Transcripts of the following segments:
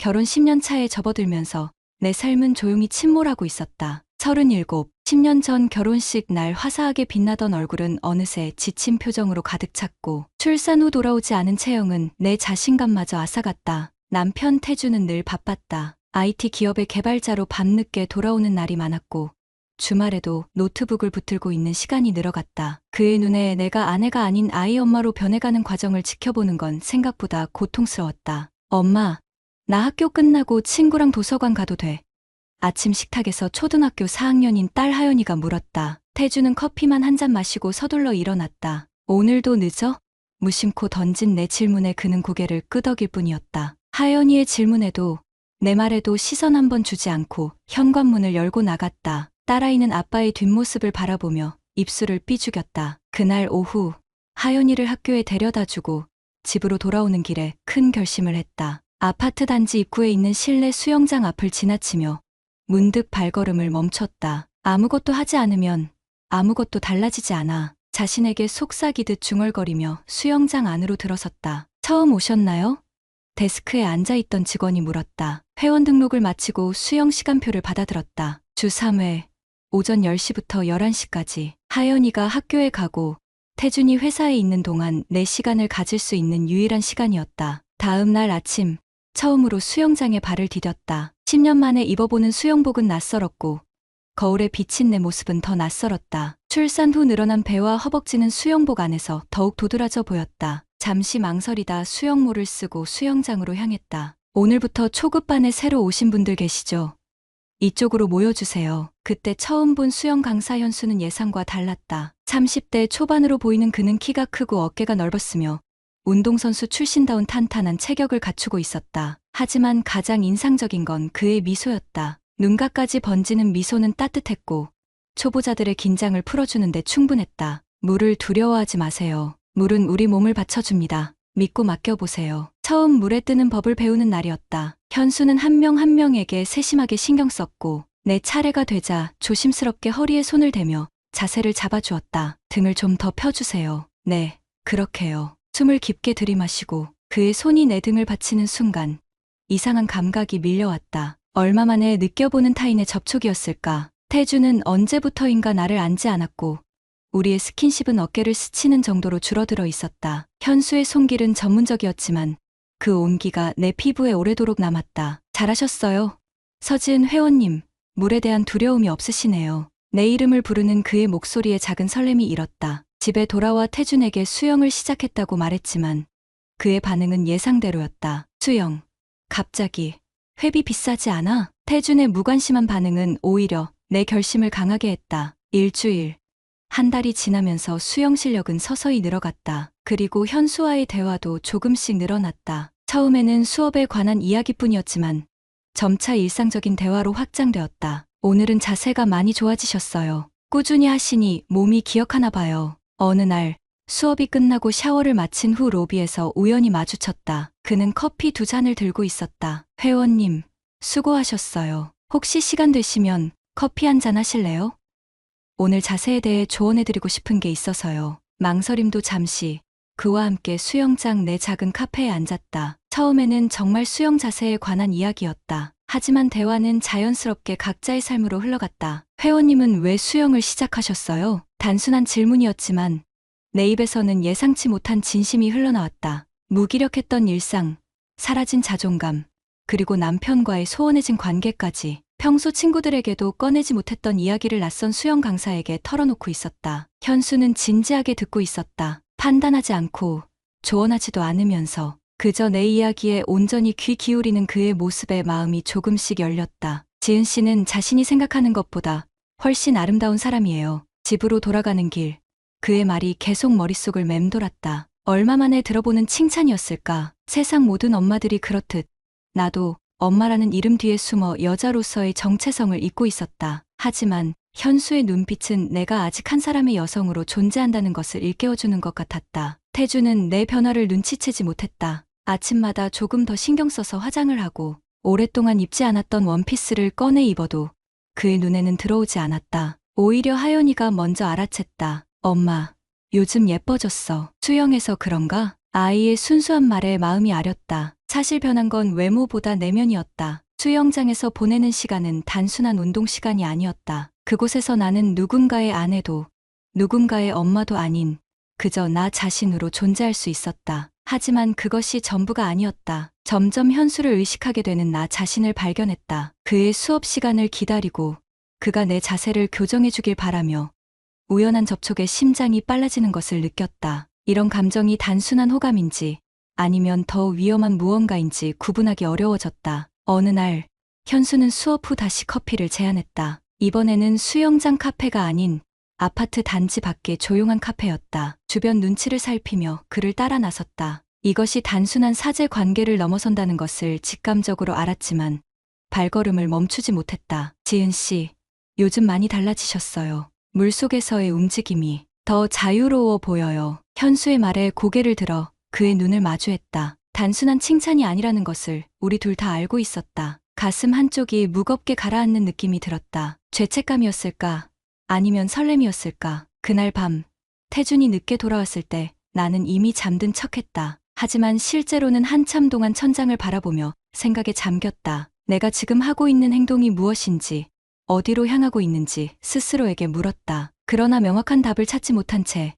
결혼 10년 차에 접어들면서 내 삶은 조용히 침몰하고 있었다. 37, 10년 전 결혼식 날 화사하게 빛나던 얼굴은 어느새 지친 표정으로 가득 찼고 출산 후 돌아오지 않은 채영은 내 자신감마저 앗아갔다. 남편 태주는 늘 바빴다. IT 기업의 개발자로 밤늦게 돌아오는 날이 많았고 주말에도 노트북을 붙들고 있는 시간이 늘어갔다. 그의 눈에 내가 아내가 아닌 아이 엄마로 변해가는 과정을 지켜보는 건 생각보다 고통스러웠다. 엄마, 나 학교 끝나고 친구랑 도서관 가도 돼? 아침 식탁에서 초등학교 4학년인 딸 하연이가 물었다. 태주는 커피만 한 잔 마시고 서둘러 일어났다. 오늘도 늦어? 무심코 던진 내 질문에 그는 고개를 끄덕일 뿐이었다. 하연이의 질문에도 내 말에도 시선 한 번 주지 않고 현관문을 열고 나갔다. 딸아이는 아빠의 뒷모습을 바라보며 입술을 삐죽였다. 그날 오후 하연이를 학교에 데려다주고 집으로 돌아오는 길에 큰 결심을 했다. 아파트 단지 입구에 있는 실내 수영장 앞을 지나치며 문득 발걸음을 멈췄다. 아무것도 하지 않으면 아무것도 달라지지 않아. 자신에게 속삭이듯 중얼거리며 수영장 안으로 들어섰다. 처음 오셨나요? 데스크에 앉아있던 직원이 물었다. 회원 등록을 마치고 수영 시간표를 받아들었다. 주 3회, 오전 10시부터 11시까지. 하연이가 학교에 가고 태준이 회사에 있는 동안 내 시간을 가질 수 있는 유일한 시간이었다. 다음 날 아침, 처음으로 수영장에 발을 디뎠다. 10년 만에 입어보는 수영복은 낯설었고 거울에 비친 내 모습은 더 낯설었다. 출산 후 늘어난 배와 허벅지는 수영복 안에서 더욱 도드라져 보였다. 잠시 망설이다 수영모를 쓰고 수영장으로 향했다. 오늘부터 초급반에 새로 오신 분들 계시죠? 이쪽으로 모여주세요. 그때 처음 본 수영 강사 현수는 예상과 달랐다. 30대 초반으로 보이는 그는 키가 크고 어깨가 넓었으며 운동선수 출신다운 탄탄한 체격을 갖추고 있었다. 하지만 가장 인상적인 건 그의 미소였다. 눈가까지 번지는 미소는 따뜻했고 초보자들의 긴장을 풀어주는데 충분했다. 물을 두려워하지 마세요. 물은 우리 몸을 받쳐줍니다. 믿고 맡겨보세요. 처음 물에 뜨는 법을 배우는 날이었다. 현수는 한 명 한 명에게 세심하게 신경 썼고 내 차례가 되자 조심스럽게 허리에 손을 대며 자세를 잡아주었다. 등을 좀 더 펴주세요. 네, 그렇게요. 숨을 깊게 들이마시고 그의 손이 내 등을 받치는 순간 이상한 감각이 밀려왔다. 얼마 만에 느껴보는 타인의 접촉이었을까? 태주는 언제부터인가 나를 안지 않았고 우리의 스킨십은 어깨를 스치는 정도로 줄어들어 있었다. 현수의 손길은 전문적이었지만 그 온기가 내 피부에 오래도록 남았다. 잘하셨어요. 서지은 회원님, 물에 대한 두려움이 없으시네요. 내 이름을 부르는 그의 목소리에 작은 설렘이 일었다. 집에 돌아와 태준에게 수영을 시작했다고 말했지만 그의 반응은 예상대로였다. 수영. 갑자기. 회비 비싸지 않아? 태준의 무관심한 반응은 오히려 내 결심을 강하게 했다. 일주일. 한 달이 지나면서 수영 실력은 서서히 늘어갔다. 그리고 현수와의 대화도 조금씩 늘어났다. 처음에는 수업에 관한 이야기뿐이었지만 점차 일상적인 대화로 확장되었다. 오늘은 자세가 많이 좋아지셨어요. 꾸준히 하시니 몸이 기억하나 봐요. 어느 날 수업이 끝나고 샤워를 마친 후 로비에서 우연히 마주쳤다. 그는 커피 2잔을 들고 있었다. 회원님, 수고하셨어요. 혹시 시간 되시면 커피 한 잔 하실래요? 오늘 자세에 대해 조언해드리고 싶은 게 있어서요. 망설임도 잠시 그와 함께 수영장 내 작은 카페에 앉았다. 처음에는 정말 수영 자세에 관한 이야기였다. 하지만 대화는 자연스럽게 각자의 삶으로 흘러갔다. 회원님은 왜 수영을 시작하셨어요? 단순한 질문이었지만 내 입에서는 예상치 못한 진심이 흘러나왔다. 무기력했던 일상, 사라진 자존감, 그리고 남편과의 소원해진 관계까지 평소 친구들에게도 꺼내지 못했던 이야기를 낯선 수영 강사에게 털어놓고 있었다. 현수는 진지하게 듣고 있었다. 판단하지 않고 조언하지도 않으면서 그저 내 이야기에 온전히 귀 기울이는 그의 모습에 마음이 조금씩 열렸다. 지은 씨는 자신이 생각하는 것보다 훨씬 아름다운 사람이에요. 집으로 돌아가는 길, 그의 말이 계속 머릿속을 맴돌았다. 얼마 만에 들어보는 칭찬이었을까? 세상 모든 엄마들이 그렇듯 나도 엄마라는 이름 뒤에 숨어 여자로서의 정체성을 잊고 있었다. 하지만 현수의 눈빛은 내가 아직 한 사람의 여성으로 존재한다는 것을 일깨워주는 것 같았다. 태주는 내 변화를 눈치채지 못했다. 아침마다 조금 더 신경 써서 화장을 하고 오랫동안 입지 않았던 원피스를 꺼내 입어도 그의 눈에는 들어오지 않았다. 오히려 하연이가 먼저 알아챘다. 엄마, 요즘 예뻐졌어. 수영해서 그런가? 아이의 순수한 말에 마음이 아렸다. 사실 변한 건 외모보다 내면이었다. 수영장에서 보내는 시간은 단순한 운동 시간이 아니었다. 그곳에서 나는 누군가의 아내도 누군가의 엄마도 아닌 그저 나 자신으로 존재할 수 있었다. 하지만 그것이 전부가 아니었다. 점점 현수를 의식하게 되는 나 자신을 발견했다. 그의 수업 시간을 기다리고 그가 내 자세를 교정해주길 바라며 우연한 접촉에 심장이 빨라지는 것을 느꼈다. 이런 감정이 단순한 호감인지 아니면 더 위험한 무언가인지 구분하기 어려워졌다. 어느 날 현수는 수업 후 다시 커피를 제안했다. 이번에는 수영장 카페가 아닌 아파트 단지 밖의 조용한 카페였다. 주변 눈치를 살피며 그를 따라 나섰다. 이것이 단순한 사제 관계를 넘어선다는 것을 직감적으로 알았지만 발걸음을 멈추지 못했다. 지은 씨, 요즘 많이 달라지셨어요. 물속에서의 움직임이 더 자유로워 보여요. 현수의 말에 고개를 들어 그의 눈을 마주했다. 단순한 칭찬이 아니라는 것을 우리 둘 다 알고 있었다. 가슴 한쪽이 무겁게 가라앉는 느낌이 들었다. 죄책감이었을까? 아니면 설렘이었을까? 그날 밤, 태준이 늦게 돌아왔을 때 나는 이미 잠든 척했다. 하지만 실제로는 한참 동안 천장을 바라보며 생각에 잠겼다. 내가 지금 하고 있는 행동이 무엇인지, 어디로 향하고 있는지 스스로에게 물었다. 그러나 명확한 답을 찾지 못한 채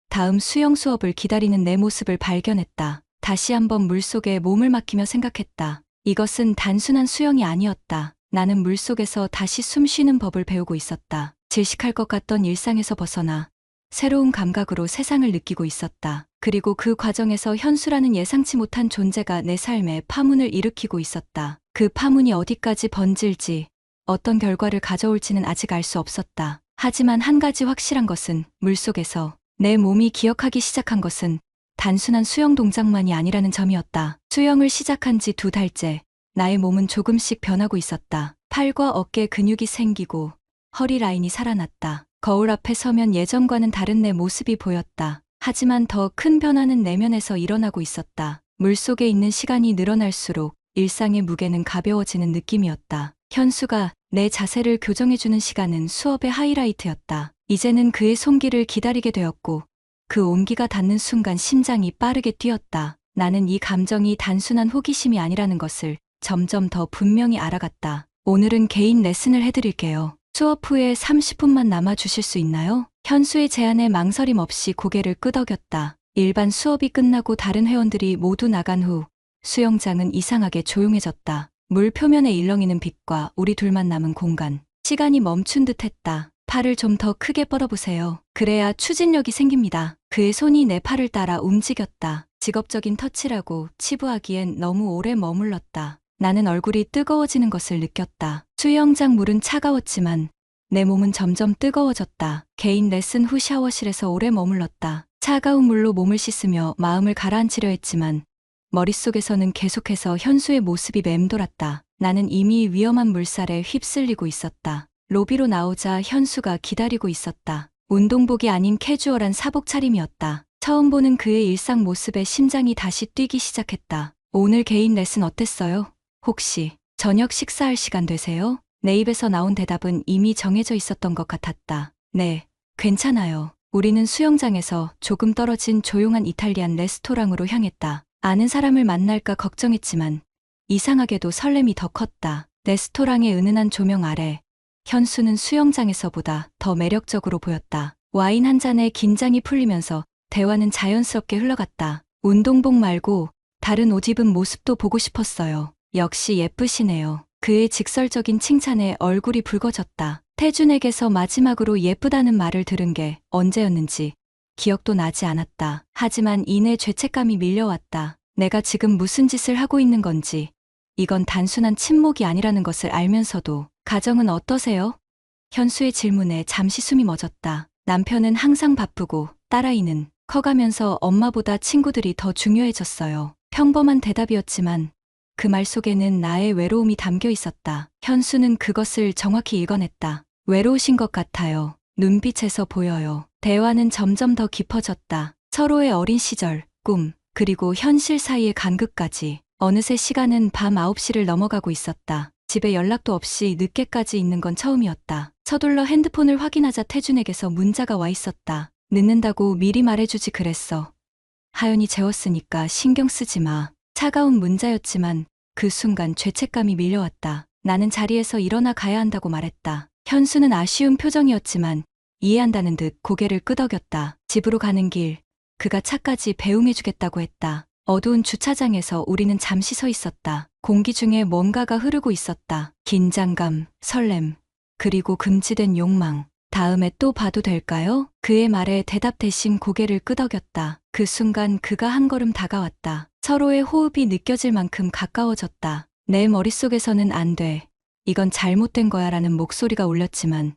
다음 수영 수업을 기다리는 내 모습을 발견했다. 다시 한번 물속에 몸을 맡기며 생각했다. 이것은 단순한 수영이 아니었다. 나는 물속에서 다시 숨 쉬는 법을 배우고 있었다. 질식할 것 같던 일상에서 벗어나 새로운 감각으로 세상을 느끼고 있었다. 그리고 그 과정에서 현수라는 예상치 못한 존재가 내 삶에 파문을 일으키고 있었다. 그 파문이 어디까지 번질지, 어떤 결과를 가져올지는 아직 알 수 없었다. 하지만 한 가지 확실한 것은 물속에서 내 몸이 기억하기 시작한 것은 단순한 수영 동작만이 아니라는 점이었다. 수영을 시작한 지 2달째, 나의 몸은 조금씩 변하고 있었다. 팔과 어깨 근육이 생기고 허리 라인이 살아났다. 거울 앞에 서면 예전과는 다른 내 모습이 보였다. 하지만 더 큰 변화는 내면에서 일어나고 있었다. 물속에 있는 시간이 늘어날수록 일상의 무게는 가벼워지는 느낌이었다. 현수가 내 자세를 교정해주는 시간은 수업의 하이라이트였다. 이제는 그의 손길을 기다리게 되었고 그 온기가 닿는 순간 심장이 빠르게 뛰었다. 나는 이 감정이 단순한 호기심이 아니라는 것을 점점 더 분명히 알아갔다. 오늘은 개인 레슨을 해드릴게요. 수업 후에 30분만 남아주실 수 있나요? 현수의 제안에 망설임 없이 고개를 끄덕였다. 일반 수업이 끝나고 다른 회원들이 모두 나간 후 수영장은 이상하게 조용해졌다. 물 표면에 일렁이는 빛과 우리 둘만 남은 공간. 시간이 멈춘 듯 했다. 팔을 좀 더 크게 뻗어보세요. 그래야 추진력이 생깁니다. 그의 손이 내 팔을 따라 움직였다. 직업적인 터치라고 치부하기엔 너무 오래 머물렀다. 나는 얼굴이 뜨거워지는 것을 느꼈다. 수영장 물은 차가웠지만 내 몸은 점점 뜨거워졌다. 개인 레슨 후 샤워실에서 오래 머물렀다. 차가운 물로 몸을 씻으며 마음을 가라앉히려 했지만 머릿속에서는 계속해서 현수의 모습이 맴돌았다. 나는 이미 위험한 물살에 휩쓸리고 있었다. 로비로 나오자 현수가 기다리고 있었다. 운동복이 아닌 캐주얼한 사복 차림이었다. 처음 보는 그의 일상 모습에 심장이 다시 뛰기 시작했다. 오늘 개인 레슨 어땠어요? 혹시 저녁 식사할 시간 되세요? 내 입에서 나온 대답은 이미 정해져 있었던 것 같았다. 네, 괜찮아요. 우리는 수영장에서 조금 떨어진 조용한 이탈리안 레스토랑으로 향했다. 아는 사람을 만날까 걱정했지만 이상하게도 설렘이 더 컸다. 레스토랑의 은은한 조명 아래 현수는 수영장에서보다 더 매력적으로 보였다. 와인 한 잔에 긴장이 풀리면서 대화는 자연스럽게 흘러갔다. 운동복 말고 다른 옷 입은 모습도 보고 싶었어요. 역시 예쁘시네요. 그의 직설적인 칭찬에 얼굴이 붉어졌다. 태준에게서 마지막으로 예쁘다는 말을 들은 게 언제였는지 기억도 나지 않았다. 하지만 이내 죄책감이 밀려왔다. 내가 지금 무슨 짓을 하고 있는 건지, 이건 단순한 침묵이 아니라는 것을 알면서도. 가정은 어떠세요? 현수의 질문에 잠시 숨이 멎었다. 남편은 항상 바쁘고 딸아이는 커가면서 엄마보다 친구들이 더 중요해졌어요. 평범한 대답이었지만 그 말 속에는 나의 외로움이 담겨 있었다. 현수는 그것을 정확히 읽어냈다. 외로우신 것 같아요. 눈빛에서 보여요. 대화는 점점 더 깊어졌다. 서로의 어린 시절, 꿈, 그리고 현실 사이의 간극까지. 어느새 시간은 밤 9시를 넘어가고 있었다. 집에 연락도 없이 늦게까지 있는 건 처음이었다. 서둘러 핸드폰을 확인하자 태준에게서 문자가 와 있었다. 늦는다고 미리 말해주지 그랬어. 하연이 재웠으니까 신경 쓰지 마. 차가운 문자였지만 그 순간 죄책감이 밀려왔다. 나는 자리에서 일어나 가야 한다고 말했다. 현수는 아쉬운 표정이었지만 이해한다는 듯 고개를 끄덕였다. 집으로 가는 길, 그가 차까지 배웅해주겠다고 했다. 어두운 주차장에서 우리는 잠시 서 있었다. 공기 중에 뭔가가 흐르고 있었다. 긴장감, 설렘, 그리고 금지된 욕망. 다음에 또 봐도 될까요? 그의 말에 대답 대신 고개를 끄덕였다. 그 순간 그가 한 걸음 다가왔다. 서로의 호흡이 느껴질 만큼 가까워졌다. 내 머릿속에서는 안 돼. 이건 잘못된 거야 라는 목소리가 울렸지만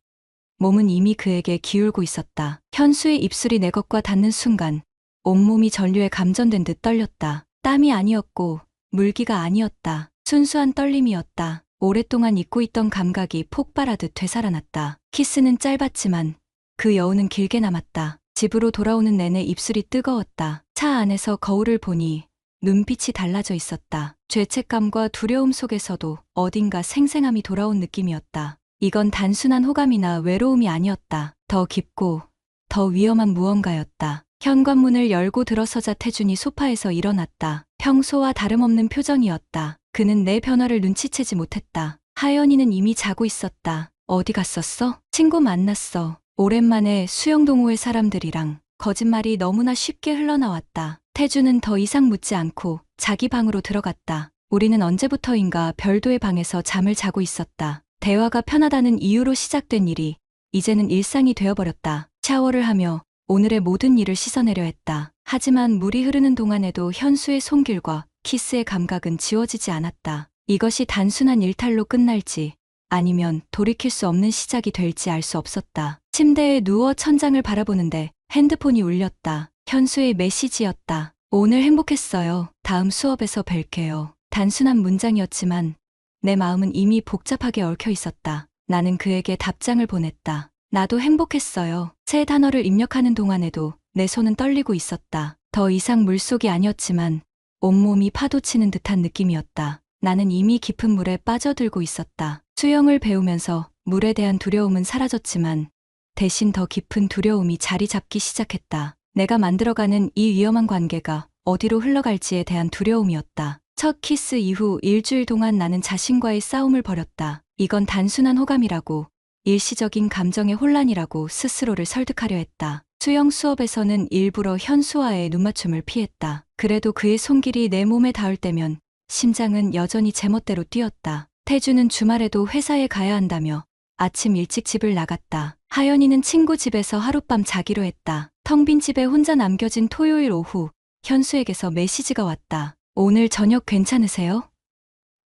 몸은 이미 그에게 기울고 있었다. 현수의 입술이 내 것과 닿는 순간 온몸이 전류에 감전된 듯 떨렸다. 땀이 아니었고 물기가 아니었다. 순수한 떨림이었다. 오랫동안 잊고 있던 감각이 폭발하듯 되살아났다. 키스는 짧았지만 그 여운은 길게 남았다. 집으로 돌아오는 내내 입술이 뜨거웠다. 차 안에서 거울을 보니 눈빛이 달라져 있었다. 죄책감과 두려움 속에서도 어딘가 생생함이 돌아온 느낌이었다. 이건 단순한 호감이나 외로움이 아니었다. 더 깊고 더 위험한 무언가였다. 현관문을 열고 들어서자 태준이 소파에서 일어났다. 평소와 다름없는 표정이었다. 그는 내 변화를 눈치채지 못했다. 하연이는 이미 자고 있었다. 어디 갔었어? 친구 만났어. 오랜만에 수영동호회 사람들이랑. 거짓말이 너무나 쉽게 흘러나왔다. 태준은 더 이상 묻지 않고 자기 방으로 들어갔다. 우리는 언제부터인가 별도의 방에서 잠을 자고 있었다. 대화가 편하다는 이유로 시작된 일이 이제는 일상이 되어버렸다. 샤워를 하며 오늘의 모든 일을 씻어내려 했다. 하지만 물이 흐르는 동안에도 현수의 손길과 키스의 감각은 지워지지 않았다. 이것이 단순한 일탈로 끝날지 아니면 돌이킬 수 없는 시작이 될지 알 수 없었다. 침대에 누워 천장을 바라보는데 핸드폰이 울렸다. 현수의 메시지였다. 오늘 행복했어요. 다음 수업에서 뵐게요. 단순한 문장이었지만 내 마음은 이미 복잡하게 얽혀 있었다. 나는 그에게 답장을 보냈다. 나도 행복했어요. 새 단어를 입력하는 동안에도 내 손은 떨리고 있었다. 더 이상 물속이 아니었지만 온몸이 파도치는 듯한 느낌이었다. 나는 이미 깊은 물에 빠져들고 있었다. 수영을 배우면서 물에 대한 두려움은 사라졌지만 대신 더 깊은 두려움이 자리 잡기 시작했다. 내가 만들어가는 이 위험한 관계가 어디로 흘러갈지에 대한 두려움이었다. 첫 키스 이후 일주일 동안 나는 자신과의 싸움을 벌였다. 이건 단순한 호감이라고, 일시적인 감정의 혼란이라고 스스로를 설득하려 했다. 수영 수업에서는 일부러 현수와의 눈맞춤을 피했다. 그래도 그의 손길이 내 몸에 닿을 때면 심장은 여전히 제멋대로 뛰었다. 태주는 주말에도 회사에 가야 한다며 아침 일찍 집을 나갔다. 하연이는 친구 집에서 하룻밤 자기로 했다. 텅 빈 집에 혼자 남겨진 토요일 오후, 현수에게서 메시지가 왔다. 오늘 저녁 괜찮으세요?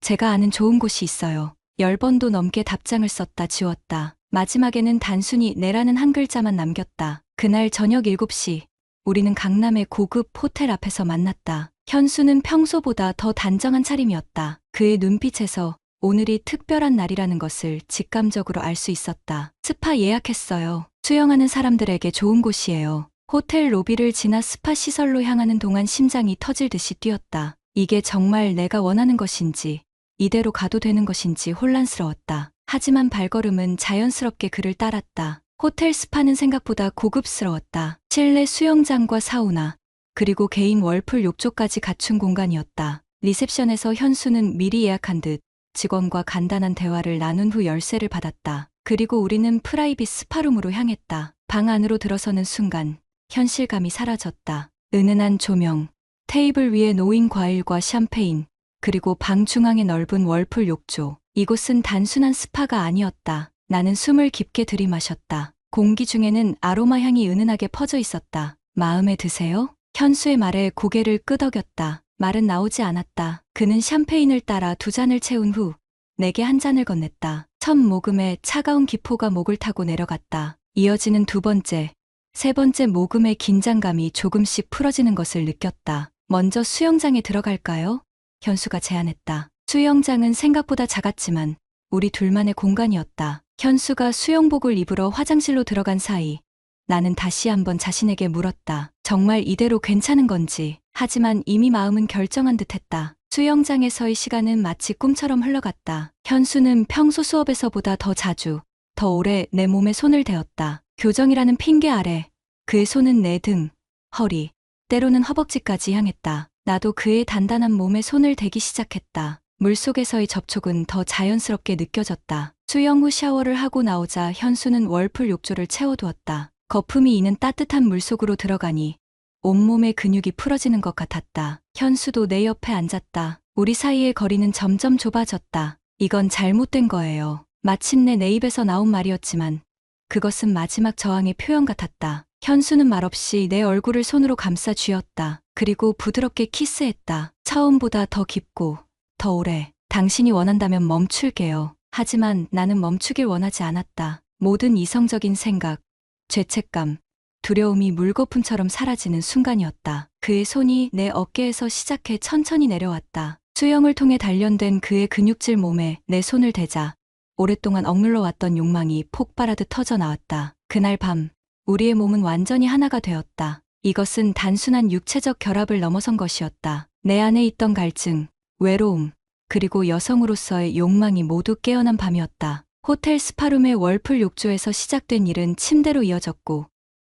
제가 아는 좋은 곳이 있어요. 10번도 넘게 답장을 썼다 지웠다. 마지막에는 단순히 네라는 한 글자만 남겼다. 그날 저녁 7시, 우리는 강남의 고급 호텔 앞에서 만났다. 현수는 평소보다 더 단정한 차림이었다. 그의 눈빛에서 오늘이 특별한 날이라는 것을 직감적으로 알 수 있었다. 스파 예약했어요. 수영하는 사람들에게 좋은 곳이에요. 호텔 로비를 지나 스파 시설로 향하는 동안 심장이 터질 듯이 뛰었다. 이게 정말 내가 원하는 것인지, 이대로 가도 되는 것인지 혼란스러웠다. 하지만 발걸음은 자연스럽게 그를 따랐다. 호텔 스파는 생각보다 고급스러웠다. 실내 수영장과 사우나, 그리고 개인 월풀 욕조까지 갖춘 공간이었다. 리셉션에서 현수는 미리 예약한 듯 직원과 간단한 대화를 나눈 후 열쇠를 받았다. 그리고 우리는 프라이빗 스파룸으로 향했다. 방 안으로 들어서는 순간 현실감이 사라졌다. 은은한 조명, 테이블 위에 놓인 과일과 샴페인, 그리고 방 중앙의 넓은 월풀 욕조. 이곳은 단순한 스파가 아니었다. 나는 숨을 깊게 들이마셨다. 공기 중에는 아로마 향이 은은하게 퍼져 있었다. 마음에 드세요? 현수의 말에 고개를 끄덕였다. 말은 나오지 않았다. 그는 샴페인을 따라 2잔을 채운 후 내게 한 잔을 건넸다. 첫 모금에 차가운 기포가 목을 타고 내려갔다. 이어지는 2번째, 3번째 모금의 긴장감이 조금씩 풀어지는 것을 느꼈다. 먼저 수영장에 들어갈까요? 현수가 제안했다. 수영장은 생각보다 작았지만 우리 둘만의 공간이었다. 현수가 수영복을 입으러 화장실로 들어간 사이 나는 다시 한번 자신에게 물었다. 정말 이대로 괜찮은 건지. 하지만 이미 마음은 결정한 듯했다. 수영장에서의 시간은 마치 꿈처럼 흘러갔다. 현수는 평소 수업에서보다 더 자주, 더 오래 내 몸에 손을 대었다. 교정이라는 핑계 아래 그의 손은 내 등, 허리, 때로는 허벅지까지 향했다. 나도 그의 단단한 몸에 손을 대기 시작했다. 물속에서의 접촉은 더 자연스럽게 느껴졌다. 수영 후 샤워를 하고 나오자 현수는 월풀 욕조를 채워두었다. 거품이 이는 따뜻한 물속으로 들어가니 온몸의 근육이 풀어지는 것 같았다. 현수도 내 옆에 앉았다. 우리 사이의 거리는 점점 좁아졌다. 이건 잘못된 거예요. 마침내 내 입에서 나온 말이었지만 그것은 마지막 저항의 표현 같았다. 현수는 말없이 내 얼굴을 손으로 감싸 쥐었다. 그리고 부드럽게 키스했다. 처음보다 더 깊고 더 오래. 당신이 원한다면 멈출게요. 하지만 나는 멈추길 원하지 않았다. 모든 이성적인 생각, 죄책감, 두려움이 물거품처럼 사라지는 순간이었다. 그의 손이 내 어깨에서 시작해 천천히 내려왔다. 수영을 통해 단련된 그의 근육질 몸에 내 손을 대자 오랫동안 억눌러 왔던 욕망이 폭발하듯 터져 나왔다. 그날 밤 우리의 몸은 완전히 하나가 되었다. 이것은 단순한 육체적 결합을 넘어선 것이었다. 내 안에 있던 갈증, 외로움, 그리고 여성으로서의 욕망이 모두 깨어난 밤이었다. 호텔 스파룸의 월풀 욕조에서 시작된 일은 침대로 이어졌고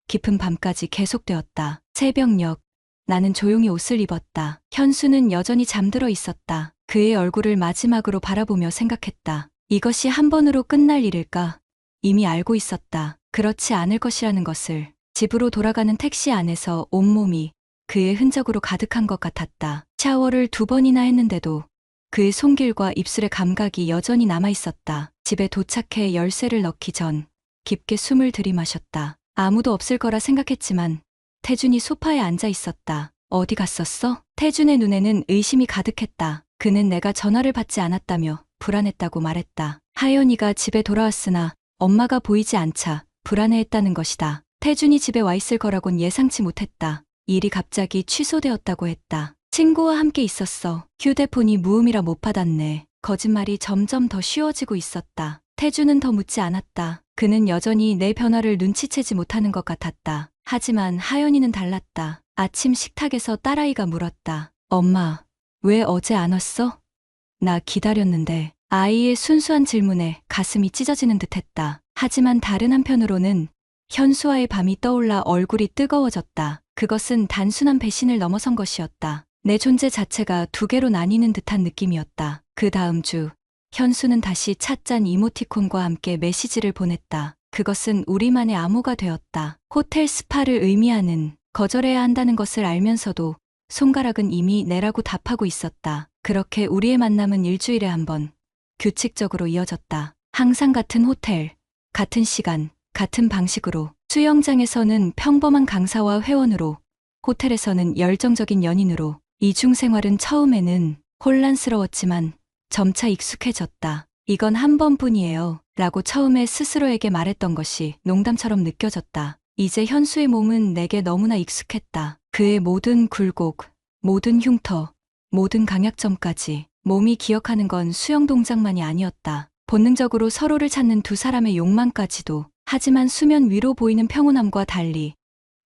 깊은 밤까지 계속되었다. 새벽녘 나는 조용히 옷을 입었다. 현수는 여전히 잠들어 있었다. 그의 얼굴을 마지막으로 바라보며 생각했다. 이것이 한 번으로 끝날 일일까? 이미 알고 있었다. 그렇지 않을 것이라는 것을. 집으로 돌아가는 택시 안에서 온몸이 그의 흔적으로 가득한 것 같았다. 샤워를 2번이나 했는데도 그의 손길과 입술의 감각이 여전히 남아있었다. 집에 도착해 열쇠를 넣기 전 깊게 숨을 들이마셨다. 아무도 없을 거라 생각했지만 태준이 소파에 앉아 있었다. 어디 갔었어? 태준의 눈에는 의심이 가득했다. 그는 내가 전화를 받지 않았다며 불안했다고 말했다. 하연이가 집에 돌아왔으나 엄마가 보이지 않자 불안해했다는 것이다. 태준이 집에 와 있을 거라곤 예상치 못했다. 일이 갑자기 취소되었다고 했다. 친구와 함께 있었어. 휴대폰이 무음이라 못 받았네. 거짓말이 점점 더 쉬워지고 있었다. 태준은 더 묻지 않았다. 그는 여전히 내 변화를 눈치채지 못하는 것 같았다. 하지만 하연이는 달랐다. 아침 식탁에서 딸아이가 물었다. 엄마, 왜 어제 안 왔어? 나 기다렸는데. 아이의 순수한 질문에 가슴이 찢어지는 듯했다. 하지만 다른 한편으로는 현수와의 밤이 떠올라 얼굴이 뜨거워졌다. 그것은 단순한 배신을 넘어선 것이었다. 내 존재 자체가 2개로 나뉘는 듯한 느낌이었다. 그 다음 주 현수는 다시 찻잔 이모티콘과 함께 메시지를 보냈다. 그것은 우리만의 암호가 되었다. 호텔 스파를 의미하는 거절해야 한다는 것을 알면서도 손가락은 이미 내라고 답하고 있었다. 그렇게 우리의 만남은 일주일에 한 번 규칙적으로 이어졌다. 항상 같은 호텔, 같은 시간, 같은 방식으로. 수영장에서는 평범한 강사와 회원으로, 호텔에서는 열정적인 연인으로. 이중 생활은 처음에는 혼란스러웠지만 점차 익숙해졌다. 이건 한 번뿐이에요. 라고 처음에 스스로에게 말했던 것이 농담처럼 느껴졌다. 이제 현수의 몸은 내게 너무나 익숙했다. 그의 모든 굴곡, 모든 흉터, 모든 강약점까지. 몸이 기억하는 건 수영 동작만이 아니었다. 본능적으로 서로를 찾는 두 사람의 욕망까지도. 하지만 수면 위로 보이는 평온함과 달리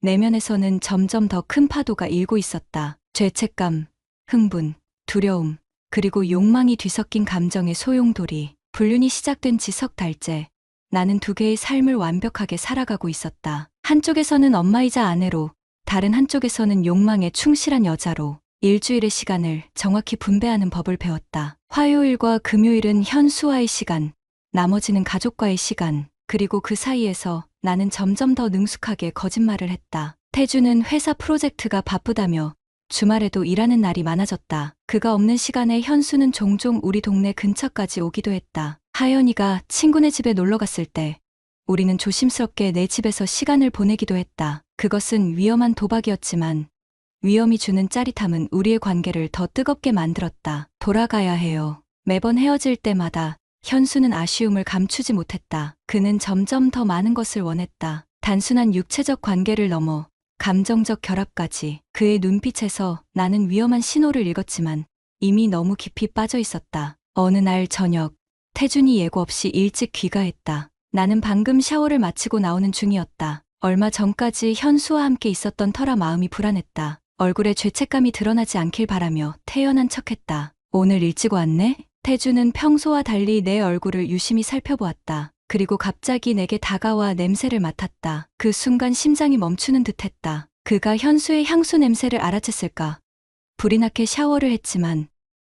내면에서는 점점 더 큰 파도가 일고 있었다. 죄책감, 흥분, 두려움, 그리고 욕망이 뒤섞인 감정의 소용돌이. 불륜이 시작된 지 석 달째. 나는 2개의 삶을 완벽하게 살아가고 있었다. 한쪽에서는 엄마이자 아내로, 다른 한쪽에서는 욕망에 충실한 여자로. 일주일의 시간을 정확히 분배하는 법을 배웠다. 화요일과 금요일은 현수와의 시간, 나머지는 가족과의 시간. 그리고 그 사이에서 나는 점점 더 능숙하게 거짓말을 했다. 태주는 회사 프로젝트가 바쁘다며 주말에도 일하는 날이 많아졌다. 그가 없는 시간에 현수는 종종 우리 동네 근처까지 오기도 했다. 하연이가 친구네 집에 놀러 갔을 때 우리는 조심스럽게 내 집에서 시간을 보내기도 했다. 그것은 위험한 도박이었지만 위험이 주는 짜릿함은 우리의 관계를 더 뜨겁게 만들었다. 돌아가야 해요. 매번 헤어질 때마다 현수는 아쉬움을 감추지 못했다. 그는 점점 더 많은 것을 원했다. 단순한 육체적 관계를 넘어 감정적 결합까지. 그의 눈빛에서 나는 위험한 신호를 읽었지만 이미 너무 깊이 빠져 있었다. 어느 날 저녁, 태준이 예고 없이 일찍 귀가했다. 나는 방금 샤워를 마치고 나오는 중이었다. 얼마 전까지 현수와 함께 있었던 터라 마음이 불안했다. 얼굴에 죄책감이 드러나지 않길 바라며 태연한 척했다. 오늘 일찍 왔네? 태주는 평소와 달리 내 얼굴을 유심히 살펴보았다. 그리고 갑자기 내게 다가와 냄새를 맡았다. 그 순간 심장이 멈추는 듯했다. 그가 현수의 향수 냄새를 알아챘을까? 불이 나게 샤워를 했지만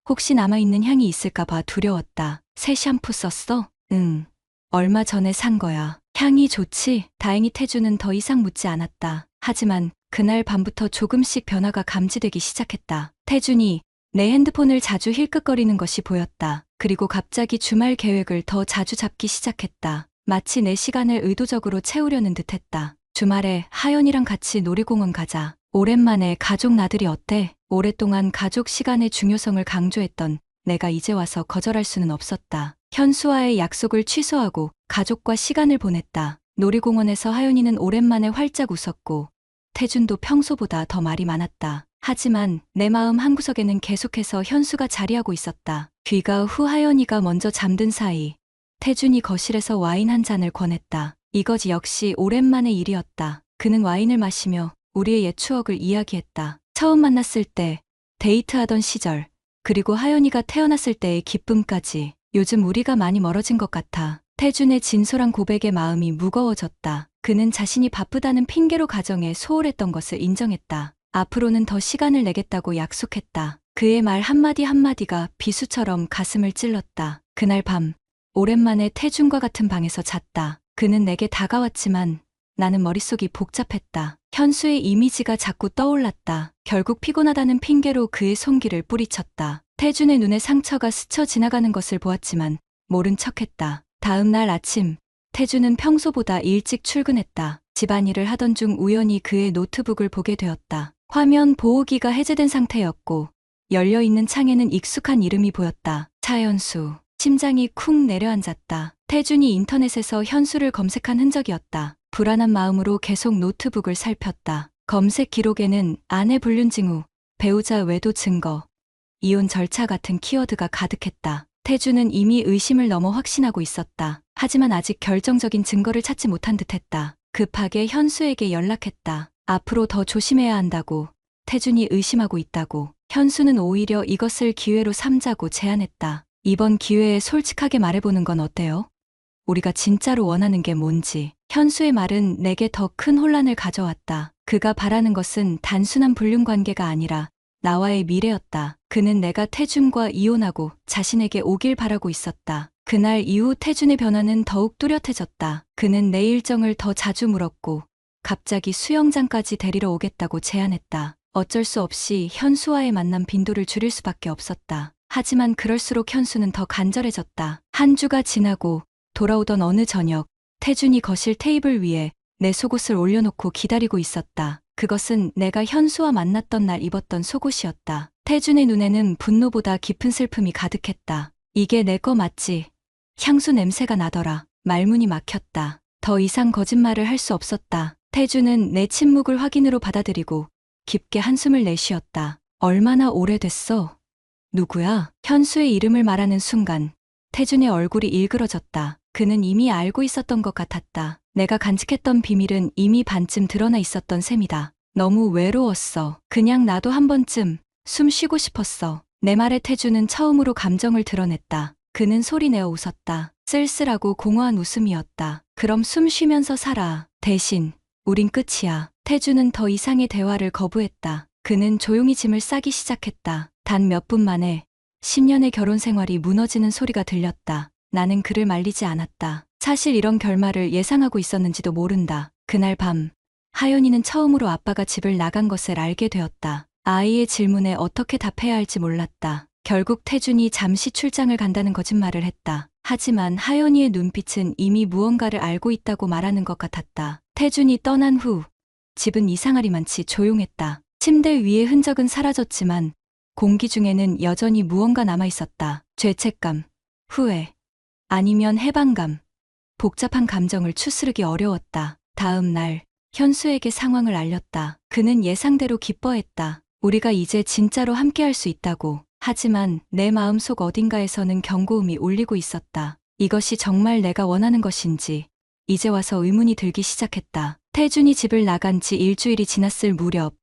혹시 남아있는 향이 있을까봐 두려웠다. 새 샴푸 썼어? 응. 얼마 전에 산 거야. 향이 좋지? 다행히 태주는 더 이상 묻지 않았다. 하지만 그날 밤부터 조금씩 변화가 감지되기 시작했다. 태준이 내 핸드폰을 자주 힐끗거리는 것이 보였다. 그리고 갑자기 주말 계획을 더 자주 잡기 시작했다. 마치 내 시간을 의도적으로 채우려는 듯했다. 주말에 하연이랑 같이 놀이공원 가자. 오랜만에 가족 나들이 어때? 오랫동안 가족 시간의 중요성을 강조했던 내가 이제 와서 거절할 수는 없었다. 현수와의 약속을 취소하고 가족과 시간을 보냈다. 놀이공원에서 하연이는 오랜만에 활짝 웃었고 태준도 평소보다 더 말이 많았다. 하지만 내 마음 한구석에는 계속해서 현수가 자리하고 있었다. 귀가 후 하연이가 먼저 잠든 사이 태준이 거실에서 와인 한 잔을 권했다. 이것이 역시 오랜만의 일이었다. 그는 와인을 마시며 우리의 옛 추억을 이야기했다. 처음 만났을 때, 데이트하던 시절, 그리고 하연이가 태어났을 때의 기쁨까지. 요즘 우리가 많이 멀어진 것 같아. 태준의 진솔한 고백에 마음이 무거워졌다. 그는 자신이 바쁘다는 핑계로 가정에 소홀했던 것을 인정했다. 앞으로는 더 시간을 내겠다고 약속했다. 그의 말 한마디 한마디가 비수처럼 가슴을 찔렀다. 그날 밤, 오랜만에 태준과 같은 방에서 잤다. 그는 내게 다가왔지만 나는 머릿속이 복잡했다. 현수의 이미지가 자꾸 떠올랐다. 결국 피곤하다는 핑계로 그의 손길을 뿌리쳤다. 태준의 눈에 상처가 스쳐 지나가는 것을 보았지만 모른 척했다. 다음 날 아침, 태준은 평소보다 일찍 출근했다. 집안일을 하던 중 우연히 그의 노트북을 보게 되었다. 화면 보호기가 해제된 상태였고 열려있는 창에는 익숙한 이름이 보였다. 차현수. 심장이 쿵 내려앉았다. 태준이 인터넷에서 현수를 검색한 흔적이었다. 불안한 마음으로 계속 노트북을 살폈다. 검색 기록에는 아내 불륜 징후, 배우자 외도 증거, 이혼 절차 같은 키워드가 가득했다. 태준은 이미 의심을 넘어 확신하고 있었다. 하지만 아직 결정적인 증거를 찾지 못한 듯했다. 급하게 현수에게 연락했다. 앞으로 더 조심해야 한다고. 태준이 의심하고 있다고. 현수는 오히려 이것을 기회로 삼자고 제안했다. 이번 기회에 솔직하게 말해보는 건 어때요? 우리가 진짜로 원하는 게 뭔지. 현수의 말은 내게 더 큰 혼란을 가져왔다. 그가 바라는 것은 단순한 불륜 관계가 아니라 나와의 미래였다. 그는 내가 태준과 이혼하고 자신에게 오길 바라고 있었다. 그날 이후 태준의 변화는 더욱 뚜렷해졌다. 그는 내 일정을 더 자주 물었고 갑자기 수영장까지 데리러 오겠다고 제안했다. 어쩔 수 없이 현수와의 만남 빈도를 줄일 수밖에 없었다. 하지만 그럴수록 현수는 더 간절해졌다. 한 주가 지나고 돌아오던 어느 저녁, 태준이 거실 테이블 위에 내 속옷을 올려놓고 기다리고 있었다. 그것은 내가 현수와 만났던 날 입었던 속옷이었다. 태준의 눈에는 분노보다 깊은 슬픔이 가득했다. 이게 내 거 맞지? 향수 냄새가 나더라. 말문이 막혔다. 더 이상 거짓말을 할 수 없었다. 태준은 내 침묵을 확인으로 받아들이고 깊게 한숨을 내쉬었다. 얼마나 오래됐어? 누구야? 현수의 이름을 말하는 순간 태준의 얼굴이 일그러졌다. 그는 이미 알고 있었던 것 같았다. 내가 간직했던 비밀은 이미 반쯤 드러나 있었던 셈이다. 너무 외로웠어. 그냥 나도 한 번쯤 숨 쉬고 싶었어. 내 말에 태준은 처음으로 감정을 드러냈다. 그는 소리내어 웃었다. 쓸쓸하고 공허한 웃음이었다. 그럼 숨 쉬면서 살아. 대신 우린 끝이야. 태준은 더 이상의 대화를 거부했다. 그는 조용히 짐을 싸기 시작했다. 단 몇 분 만에 10년의 결혼 생활이 무너지는 소리가 들렸다. 나는 그를 말리지 않았다. 사실 이런 결말을 예상하고 있었는지도 모른다. 그날 밤, 하연이는 처음으로 아빠가 집을 나간 것을 알게 되었다. 아이의 질문에 어떻게 답해야 할지 몰랐다. 결국 태준이 잠시 출장을 간다는 거짓말을 했다. 하지만 하연이의 눈빛은 이미 무언가를 알고 있다고 말하는 것 같았다. 태준이 떠난 후, 집은 이상하리만치 조용했다. 침대 위의 흔적은 사라졌지만 공기 중에는 여전히 무언가 남아있었다. 죄책감, 후회, 아니면 해방감. 복잡한 감정을 추스르기 어려웠다. 다음 날, 현수에게 상황을 알렸다. 그는 예상대로 기뻐했다. 우리가 이제 진짜로 함께할 수 있다고. 하지만 내 마음속 어딘가에서는 경고음이 울리고 있었다. 이것이 정말 내가 원하는 것인지 이제 와서 의문이 들기 시작했다. 태준이 집을 나간 지 일주일이 지났을 무렵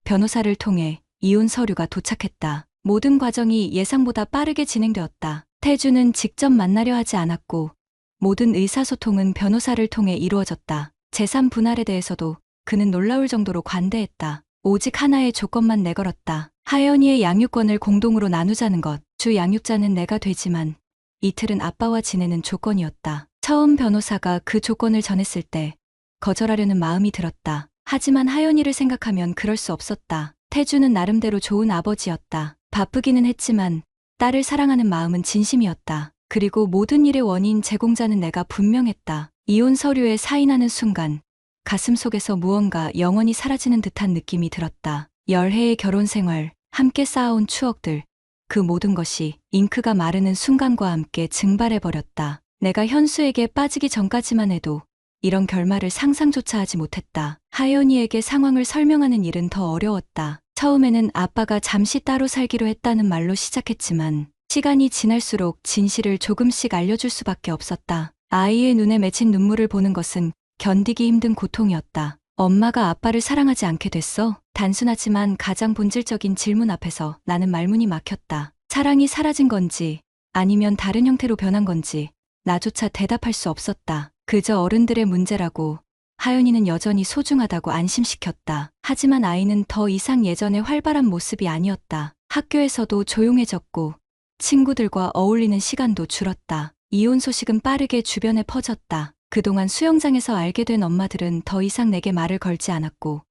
변호사를 통해 이혼 서류가 도착했다. 모든 과정이 예상보다 빠르게 진행되었다. 태준은 직접 만나려 하지 않았고 모든 의사소통은 변호사를 통해 이루어졌다. 재산 분할에 대해서도 그는 놀라울 정도로 관대했다. 오직 하나의 조건만 내걸었다. 하연이의 양육권을 공동으로 나누자는 것. 주 양육자는 내가 되지만 이틀은 아빠와 지내는 조건이었다. 처음 변호사가 그 조건을 전했을 때 거절하려는 마음이 들었다. 하지만 하연이를 생각하면 그럴 수 없었다. 태주는 나름대로 좋은 아버지였다. 바쁘기는 했지만 딸을 사랑하는 마음은 진심이었다. 그리고 모든 일의 원인 제공자는 내가 분명했다. 이혼 서류에 사인하는 순간 가슴속에서 무언가 영원히 사라지는 듯한 느낌이 들었다. 열해의 결혼 생활, 함께 쌓아온 추억들, 그 모든 것이 잉크가 마르는 순간과 함께 증발해버렸다. 내가 현수에게 빠지기 전까지만 해도 이런 결말을 상상조차 하지 못했다. 하연이에게 상황을 설명하는 일은 더 어려웠다. 처음에는 아빠가 잠시 따로 살기로 했다는 말로 시작했지만 시간이 지날수록 진실을 조금씩 알려줄 수밖에 없었다. 아이의 눈에 맺힌 눈물을 보는 것은 견디기 힘든 고통이었다. 엄마가 아빠를 사랑하지 않게 됐어? 단순하지만 가장 본질적인 질문 앞에서 나는 말문이 막혔다. 사랑이 사라진 건지 아니면 다른 형태로 변한 건지 나조차 대답할 수 없었다. 그저 어른들의 문제라고, 하연이는 여전히 소중하다고 안심시켰다. 하지만 아이는 더 이상 예전의 활발한 모습이 아니었다. 학교에서도 조용해졌고 친구들과 어울리는 시간도 줄었다. 이혼 소식은 빠르게 주변에 퍼졌다. 그동안 수영장에서 알게 된 엄마들은 더 이상 내게 말을 걸지 않았고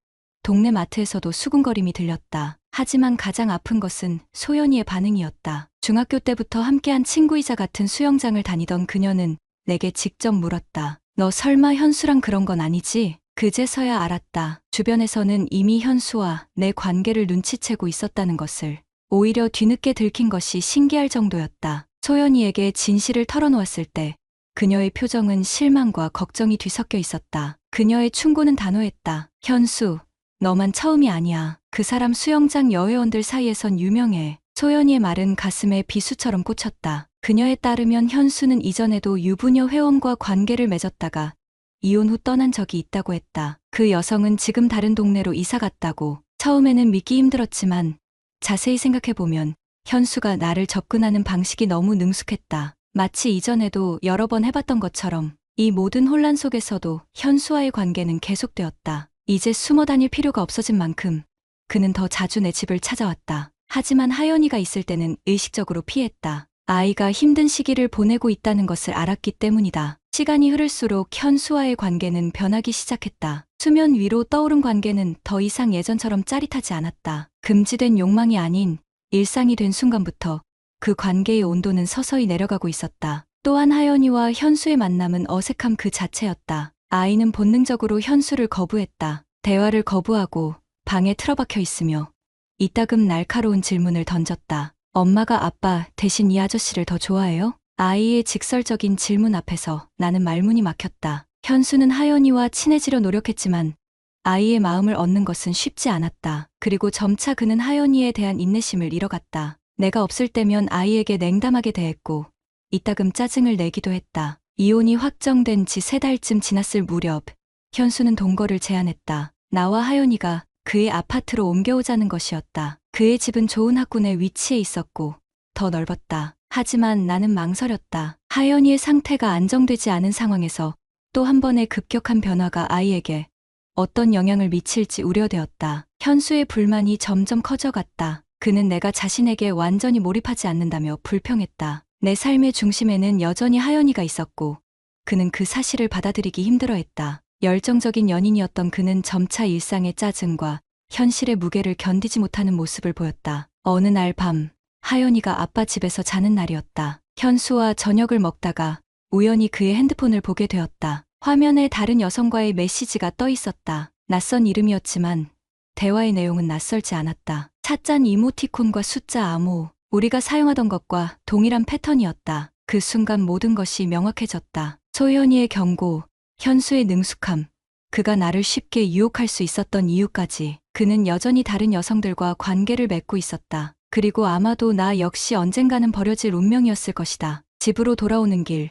동네 마트에서도 수군거림이 들렸다. 하지만 가장 아픈 것은 소연이의 반응이었다. 중학교 때부터 함께한 친구이자 같은 수영장을 다니던 그녀는 내게 직접 물었다. 너 설마 현수랑 그런 건 아니지? 그제서야 알았다. 주변에서는 이미 현수와 내 관계를 눈치채고 있었다는 것을. 오히려 뒤늦게 들킨 것이 신기할 정도였다. 소연이에게 진실을 털어놓았을 때 그녀의 표정은 실망과 걱정이 뒤섞여 있었다. 그녀의 충고는 단호했다. 현수, 너만 처음이 아니야. 그 사람 수영장 여회원들 사이에선 유명해. 소연이의 말은 가슴에 비수처럼 꽂혔다. 그녀에 따르면 현수는 이전에도 유부녀 회원과 관계를 맺었다가 이혼 후 떠난 적이 있다고 했다. 그 여성은 지금 다른 동네로 이사 갔다고. 처음에는 믿기 힘들었지만 자세히 생각해보면 현수가 나를 접근하는 방식이 너무 능숙했다. 마치 이전에도 여러 번 해봤던 것처럼. 이 모든 혼란 속에서도 현수와의 관계는 계속되었다. 이제 숨어 다닐 필요가 없어진 만큼 그는 더 자주 내 집을 찾아왔다. 하지만 하연이가 있을 때는 의식적으로 피했다. 아이가 힘든 시기를 보내고 있다는 것을 알았기 때문이다. 시간이 흐를수록 현수와의 관계는 변하기 시작했다. 수면 위로 떠오른 관계는 더 이상 예전처럼 짜릿하지 않았다. 금지된 욕망이 아닌 일상이 된 순간부터 그 관계의 온도는 서서히 내려가고 있었다. 또한 하연이와 현수의 만남은 어색함 그 자체였다. 아이는 본능적으로 현수를 거부했다. 대화를 거부하고 방에 틀어박혀 있으며 이따금 날카로운 질문을 던졌다. 엄마가 아빠 대신 이 아저씨를 더 좋아해요? 아이의 직설적인 질문 앞에서 나는 말문이 막혔다. 현수는 하연이와 친해지려 노력했지만 아이의 마음을 얻는 것은 쉽지 않았다. 그리고 점차 그는 하연이에 대한 인내심을 잃어갔다. 내가 없을 때면 아이에게 냉담하게 대했고 이따금 짜증을 내기도 했다. 이혼이 확정된 지 3달쯤 지났을 무렵 현수는 동거를 제안했다. 나와 하연이가 그의 아파트로 옮겨오자는 것이었다. 그의 집은 좋은 학군에 위치해 있었고 더 넓었다. 하지만 나는 망설였다. 하연이의 상태가 안정되지 않은 상황에서 또 한 번의 급격한 변화가 아이에게 어떤 영향을 미칠지 우려되었다. 현수의 불만이 점점 커져갔다. 그는 내가 자신에게 완전히 몰입하지 않는다며 불평했다. 내 삶의 중심에는 여전히 하연이가 있었고 그는 그 사실을 받아들이기 힘들어했다. 열정적인 연인이었던 그는 점차 일상의 짜증과 현실의 무게를 견디지 못하는 모습을 보였다. 어느 날 밤, 하연이가 아빠 집에서 자는 날이었다. 현수와 저녁을 먹다가 우연히 그의 핸드폰을 보게 되었다. 화면에 다른 여성과의 메시지가 떠 있었다. 낯선 이름이었지만 대화의 내용은 낯설지 않았다. 차짠 이모티콘과 숫자 암호, 우리가 사용하던 것과 동일한 패턴이었다. 그 순간 모든 것이 명확해졌다. 소연이의 경고, 현수의 능숙함, 그가 나를 쉽게 유혹할 수 있었던 이유까지. 그는 여전히 다른 여성들과 관계를 맺고 있었다. 그리고 아마도 나 역시 언젠가는 버려질 운명이었을 것이다. 집으로 돌아오는 길,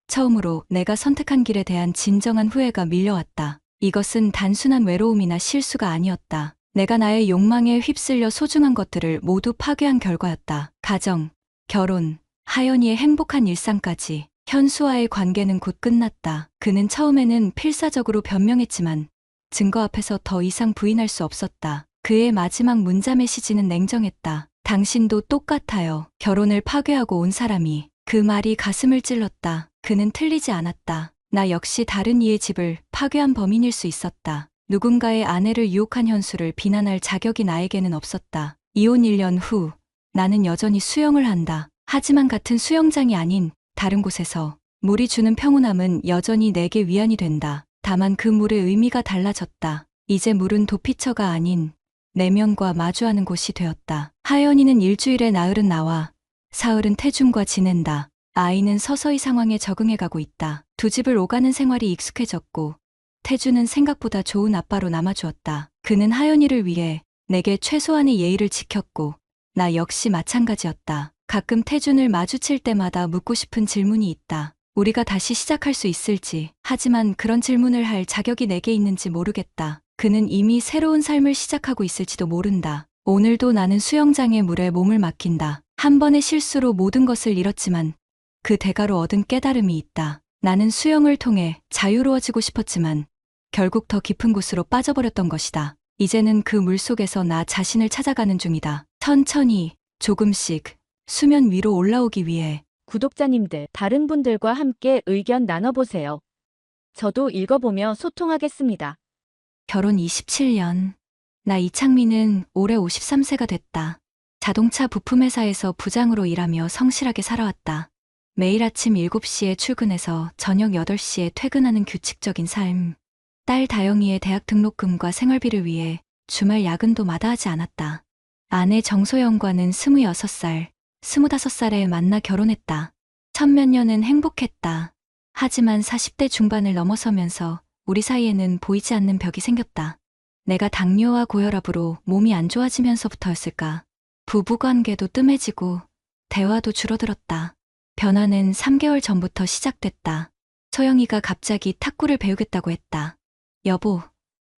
처음으로 내가 선택한 길에 대한 진정한 후회가 밀려왔다. 이것은 단순한 외로움이나 실수가 아니었다. 내가 나의 욕망에 휩쓸려 소중한 것들을 모두 파괴한 결과였다. 가정, 결혼, 하연이의 행복한 일상까지. 현수와의 관계는 곧 끝났다. 그는 처음에는 필사적으로 변명했지만 증거 앞에서 더 이상 부인할 수 없었다. 그의 마지막 문자 메시지는 냉정했다. 당신도 똑같아요. 결혼을 파괴하고 온 사람이. 그 말이 가슴을 찔렀다. 그는 틀리지 않았다. 나 역시 다른 이의 집을 파괴한 범인일 수 있었다. 누군가의 아내를 유혹한 현수를 비난할 자격이 나에게는 없었다. 이혼 1년 후 나는 여전히 수영을 한다. 하지만 같은 수영장이 아닌 다른 곳에서 물이 주는 평온함은 여전히 내게 위안이 된다. 다만 그 물의 의미가 달라졌다. 이제 물은 도피처가 아닌 내면과 마주하는 곳이 되었다. 하연이는 일주일에 나흘은 나와 사흘은 태준과 지낸다. 아이는 서서히 상황에 적응해가고 있다. 두 집을 오가는 생활이 익숙해졌고 태준은 생각보다 좋은 아빠로 남아주었다. 그는 하연이를 위해 내게 최소한의 예의를 지켰고 나 역시 마찬가지였다. 가끔 태준을 마주칠 때마다 묻고 싶은 질문이 있다. 우리가 다시 시작할 수 있을지. 하지만 그런 질문을 할 자격이 내게 있는지 모르겠다. 그는 이미 새로운 삶을 시작하고 있을지도 모른다. 오늘도 나는 수영장의 물에 몸을 맡긴다. 한 번의 실수로 모든 것을 잃었지만 그 대가로 얻은 깨달음이 있다. 나는 수영을 통해 자유로워지고 싶었지만 결국 더 깊은 곳으로 빠져버렸던 것이다. 이제는 그 물속에서 나 자신을 찾아가는 중이다. 천천히 조금씩 수면 위로 올라오기 위해. 구독자님들, 다른 분들과 함께 의견 나눠보세요. 저도 읽어보며 소통하겠습니다. 결혼 27년. 나 이창민은 올해 53세가 됐다. 자동차 부품회사에서 부장으로 일하며 성실하게 살아왔다. 매일 아침 7시에 출근해서 저녁 8시에 퇴근하는 규칙적인 삶. 딸 다영이의 대학 등록금과 생활비를 위해 주말 야근도 마다하지 않았다. 아내 정소영과는 26살, 25살에 만나 결혼했다. 천몇 년은 행복했다. 하지만 40대 중반을 넘어서면서 우리 사이에는 보이지 않는 벽이 생겼다. 내가 당뇨와 고혈압으로 몸이 안 좋아지면서부터였을까. 부부관계도 뜸해지고 대화도 줄어들었다. 변화는 3개월 전부터 시작됐다. 소영이가 갑자기 탁구를 배우겠다고 했다. 여보,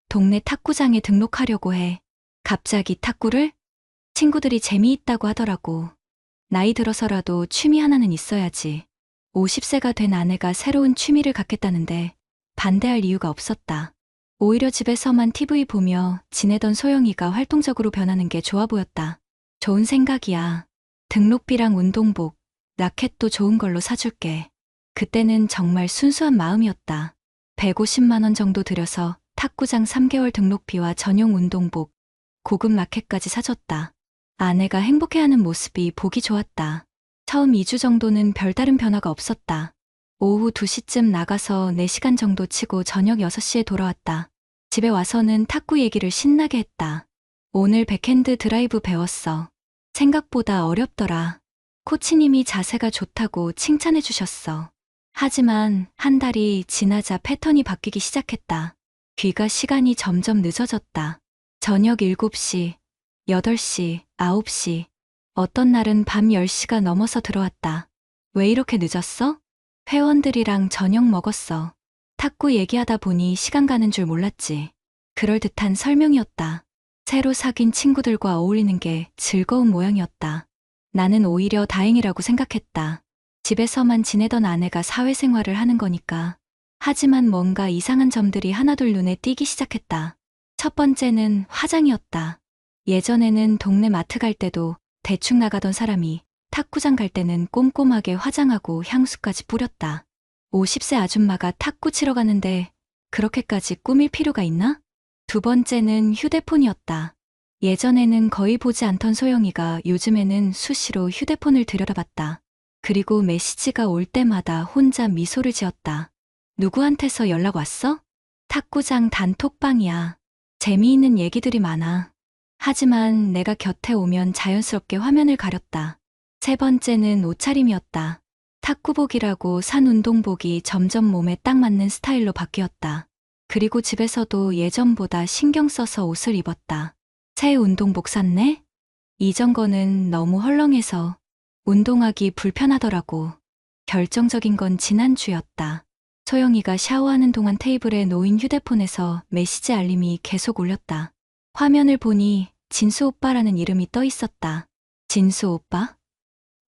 동네 탁구장에 등록하려고 해. 갑자기 탁구를? 친구들이 재미있다고 하더라고. 나이 들어서라도 취미 하나는 있어야지. 50세가 된 아내가 새로운 취미를 갖겠다는데 반대할 이유가 없었다. 오히려 집에서만 TV 보며 지내던 소영이가 활동적으로 변하는 게 좋아 보였다. 좋은 생각이야. 등록비랑 운동복, 라켓도 좋은 걸로 사줄게. 그때는 정말 순수한 마음이었다. 150만 원 정도 들여서 탁구장 3개월 등록비와 전용 운동복, 고급 라켓까지 사줬다. 아내가 행복해하는 모습이 보기 좋았다. 처음 2주 정도는 별다른 변화가 없었다. 오후 2시쯤 나가서 4시간 정도 치고 저녁 6시에 돌아왔다. 집에 와서는 탁구 얘기를 신나게 했다. 오늘 백핸드 드라이브 배웠어. 생각보다 어렵더라. 코치님이 자세가 좋다고 칭찬해 주셨어. 하지만 한 달이 지나자 패턴이 바뀌기 시작했다. 귀가 시간이 점점 늦어졌다. 저녁 7시, 8시, 9시, 어떤 날은 밤 10시가 넘어서 들어왔다. 왜 이렇게 늦었어? 회원들이랑 저녁 먹었어. 탁구 얘기하다 보니 시간 가는 줄 몰랐지. 그럴듯한 설명이었다. 새로 사귄 친구들과 어울리는 게 즐거운 모양이었다. 나는 오히려 다행이라고 생각했다. 집에서만 지내던 아내가 사회생활을 하는 거니까. 하지만 뭔가 이상한 점들이 하나둘 눈에 띄기 시작했다. 첫 번째는 화장이었다. 예전에는 동네 마트 갈 때도 대충 나가던 사람이 탁구장 갈 때는 꼼꼼하게 화장하고 향수까지 뿌렸다. 50세 아줌마가 탁구 치러 가는데 그렇게까지 꾸밀 필요가 있나? 두 번째는 휴대폰이었다. 예전에는 거의 보지 않던 소영이가 요즘에는 수시로 휴대폰을 들여다봤다. 그리고 메시지가 올 때마다 혼자 미소를 지었다. 누구한테서 연락 왔어? 탁구장 단톡방이야. 재미있는 얘기들이 많아. 하지만 내가 곁에 오면 자연스럽게 화면을 가렸다. 세 번째는 옷차림이었다. 탁구복이라고 산 운동복이 점점 몸에 딱 맞는 스타일로 바뀌었다. 그리고 집에서도 예전보다 신경 써서 옷을 입었다. 새 운동복 샀네? 이전 거는 너무 헐렁해서 운동하기 불편하더라고. 결정적인 건 지난주였다. 소영이가 샤워하는 동안 테이블에 놓인 휴대폰에서 메시지 알림이 계속 울렸다. 화면을 보니 진수 오빠라는 이름이 떠 있었다. 진수 오빠?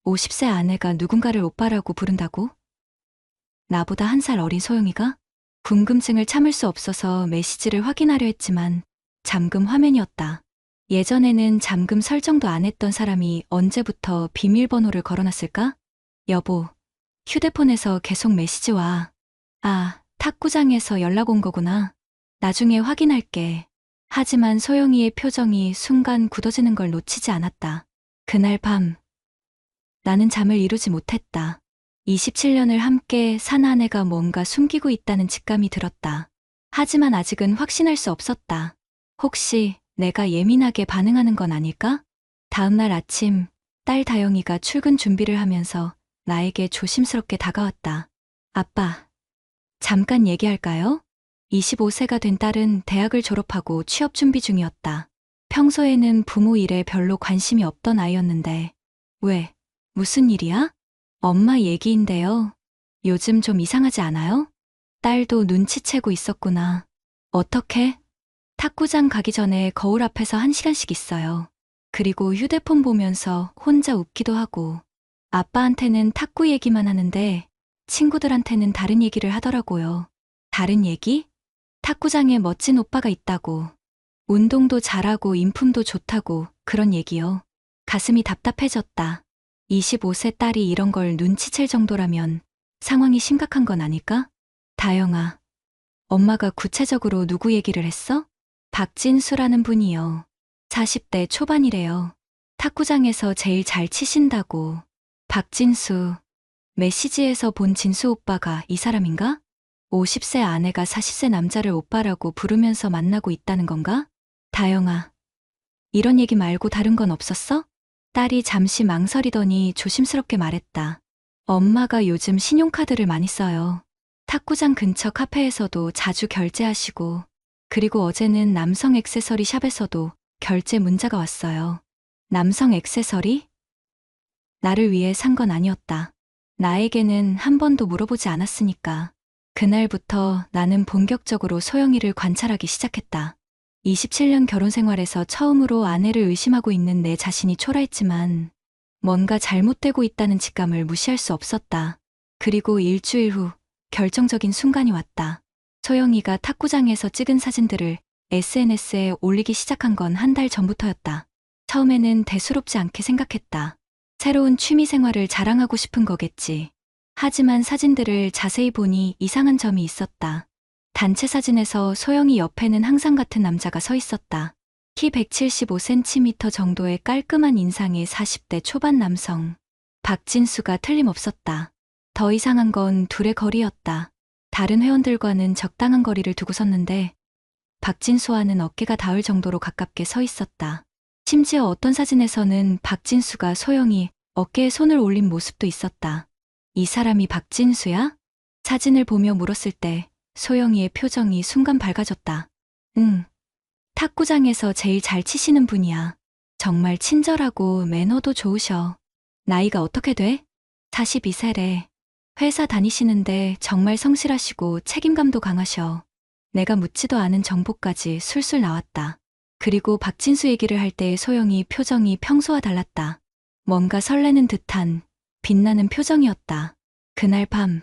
50세 아내가 누군가를 오빠라고 부른다고? 나보다 1살 어린 소영이가? 궁금증을 참을 수 없어서 메시지를 확인하려 했지만 잠금 화면이었다. 예전에는 잠금 설정도 안 했던 사람이 언제부터 비밀번호를 걸어놨을까? 여보, 휴대폰에서 계속 메시지 와. 아, 탁구장에서 연락 온 거구나. 나중에 확인할게. 하지만 소영이의 표정이 순간 굳어지는 걸 놓치지 않았다. 그날 밤, 나는 잠을 이루지 못했다. 27년을 함께 산 아내가 뭔가 숨기고 있다는 직감이 들었다. 하지만 아직은 확신할 수 없었다. 혹시 내가 예민하게 반응하는 건 아닐까? 다음날 아침, 딸 다영이가 출근 준비를 하면서 나에게 조심스럽게 다가왔다. 아빠, 잠깐 얘기할까요? 25세가 된 딸은 대학을 졸업하고 취업 준비 중이었다. 평소에는 부모 일에 별로 관심이 없던 아이였는데, 왜? 무슨 일이야? 엄마 얘기인데요. 요즘 좀 이상하지 않아요? 딸도 눈치채고 있었구나. 어떻게? 탁구장 가기 전에 거울 앞에서 1시간씩 있어요. 그리고 휴대폰 보면서 혼자 웃기도 하고. 아빠한테는 탁구 얘기만 하는데 친구들한테는 다른 얘기를 하더라고요. 다른 얘기? 탁구장에 멋진 오빠가 있다고. 운동도 잘하고 인품도 좋다고 그런 얘기요. 가슴이 답답해졌다. 25세 딸이 이런 걸 눈치챌 정도라면 상황이 심각한 건 아닐까? 다영아, 엄마가 구체적으로 누구 얘기를 했어? 박진수라는 분이요. 40대 초반이래요. 탁구장에서 제일 잘 치신다고. 박진수, 메시지에서 본 진수 오빠가 이 사람인가? 50세 아내가 40세 남자를 오빠라고 부르면서 만나고 있다는 건가? 다영아, 이런 얘기 말고 다른 건 없었어? 딸이 잠시 망설이더니 조심스럽게 말했다. 엄마가 요즘 신용카드를 많이 써요. 탁구장 근처 카페에서도 자주 결제하시고, 그리고 어제는 남성 액세서리 샵에서도 결제 문자가 왔어요. 남성 액세서리? 나를 위해 산 건 아니었다. 나에게는 한 번도 물어보지 않았으니까. 그날부터 나는 본격적으로 소영이를 관찰하기 시작했다. 27년 결혼 생활에서 처음으로 아내를 의심하고 있는 내 자신이 초라했지만 뭔가 잘못되고 있다는 직감을 무시할 수 없었다. 그리고 일주일 후 결정적인 순간이 왔다. 소영이가 탁구장에서 찍은 사진들을 SNS에 올리기 시작한 건 한 달 전부터였다. 처음에는 대수롭지 않게 생각했다. 새로운 취미 생활을 자랑하고 싶은 거겠지. 하지만 사진들을 자세히 보니 이상한 점이 있었다. 단체 사진에서 소영이 옆에는 항상 같은 남자가 서 있었다. 키 175cm 정도의 깔끔한 인상의 40대 초반 남성. 박진수가 틀림없었다. 더 이상한 건 둘의 거리였다. 다른 회원들과는 적당한 거리를 두고 섰는데 박진수와는 어깨가 닿을 정도로 가깝게 서 있었다. 심지어 어떤 사진에서는 박진수가 소영이 어깨에 손을 올린 모습도 있었다. 이 사람이 박진수야? 사진을 보며 물었을 때 소영이의 표정이 순간 밝아졌다. 응. 탁구장에서 제일 잘 치시는 분이야. 정말 친절하고 매너도 좋으셔. 나이가 어떻게 돼? 42세래. 회사 다니시는데 정말 성실하시고 책임감도 강하셔. 내가 묻지도 않은 정보까지 술술 나왔다. 그리고 박진수 얘기를 할 때의 소영이 표정이 평소와 달랐다. 뭔가 설레는 듯한 빛나는 표정이었다. 그날 밤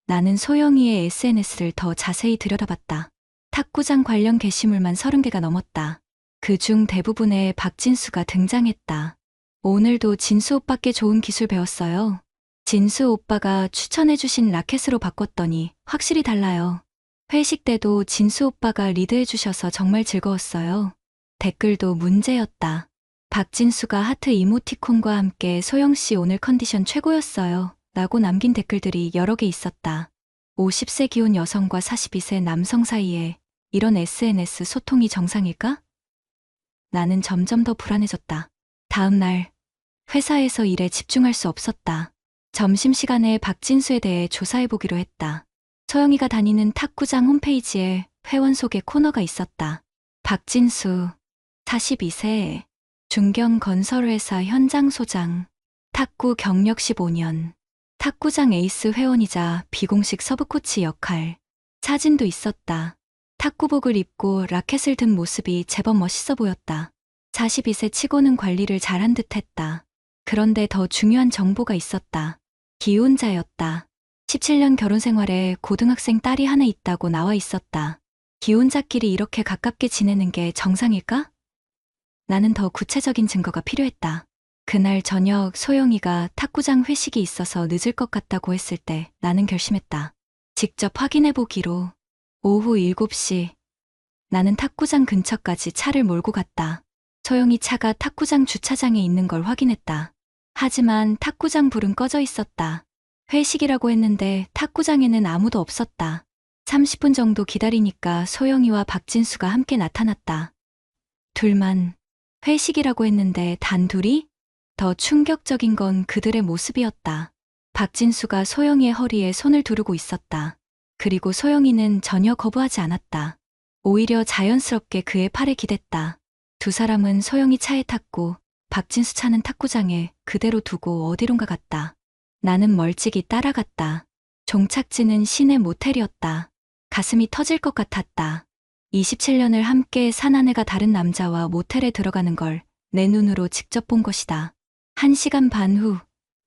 나는 소영이의 SNS를 더 자세히 들여다봤다. 탁구장 관련 게시물만 30개가 넘었다. 그중 대부분에 박진수가 등장했다. 오늘도 진수 오빠께 좋은 기술 배웠어요. 진수 오빠가 추천해주신 라켓으로 바꿨더니 확실히 달라요. 회식 때도 진수 오빠가 리드해주셔서 정말 즐거웠어요. 댓글도 문제였다. 박진수가 하트 이모티콘과 함께 소영씨 오늘 컨디션 최고였어요. 라고 남긴 댓글들이 여러 개 있었다. 50세 기혼 여성과 42세 남성 사이에 이런 SNS 소통이 정상일까? 나는 점점 더 불안해졌다. 다음 날 회사에서 일에 집중할 수 없었다. 점심시간에 박진수에 대해 조사해보기로 했다. 소영이가 다니는 탁구장 홈페이지에 회원 소개 코너가 있었다. 박진수, 42세, 중견건설회사 현장 소장, 탁구 경력 15년, 탁구장 에이스 회원이자 비공식 서브코치 역할. 사진도 있었다. 탁구복을 입고 라켓을 든 모습이 제법 멋있어 보였다. 42세 치고는 관리를 잘한 듯했다. 그런데 더 중요한 정보가 있었다. 기혼자였다. 17년 결혼 생활에 고등학생 딸이 하나 있다고 나와 있었다. 기혼자끼리 이렇게 가깝게 지내는 게 정상일까? 나는 더 구체적인 증거가 필요했다. 그날 저녁 소영이가 탁구장 회식이 있어서 늦을 것 같다고 했을 때 나는 결심했다. 직접 확인해 보기로. 오후 7시 나는 탁구장 근처까지 차를 몰고 갔다. 소영이 차가 탁구장 주차장에 있는 걸 확인했다. 하지만 탁구장 불은 꺼져 있었다. 회식이라고 했는데 탁구장에는 아무도 없었다. 30분 정도 기다리니까 소영이와 박진수가 함께 나타났다. 둘만. 회식이라고 했는데 단둘이? 더 충격적인 건 그들의 모습이었다. 박진수가 소영이의 허리에 손을 두르고 있었다. 그리고 소영이는 전혀 거부하지 않았다. 오히려 자연스럽게 그의 팔에 기댔다. 두 사람은 소영이 차에 탔고 박진수 차는 탁구장에 그대로 두고 어디론가 갔다. 나는 멀찍이 따라갔다. 종착지는 시내 모텔이었다. 가슴이 터질 것 같았다. 27년을 함께 산 아내가 다른 남자와 모텔에 들어가는 걸 내 눈으로 직접 본 것이다. 1시간 반 후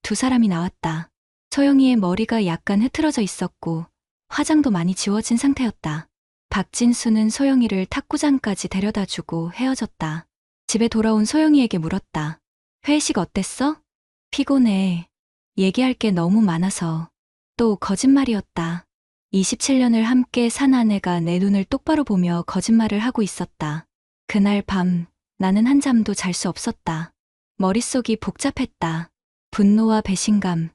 두 사람이 나왔다. 소영이의 머리가 약간 흐트러져 있었고 화장도 많이 지워진 상태였다. 박진수는 소영이를 탁구장까지 데려다주고 헤어졌다. 집에 돌아온 소영이에게 물었다. 회식 어땠어? 피곤해. 얘기할 게 너무 많아서. 또 거짓말이었다. 27년을 함께 산 아내가 내 눈을 똑바로 보며 거짓말을 하고 있었다. 그날 밤 나는 한잠도 잘 수 없었다. 머릿속이 복잡했다. 분노와 배신감,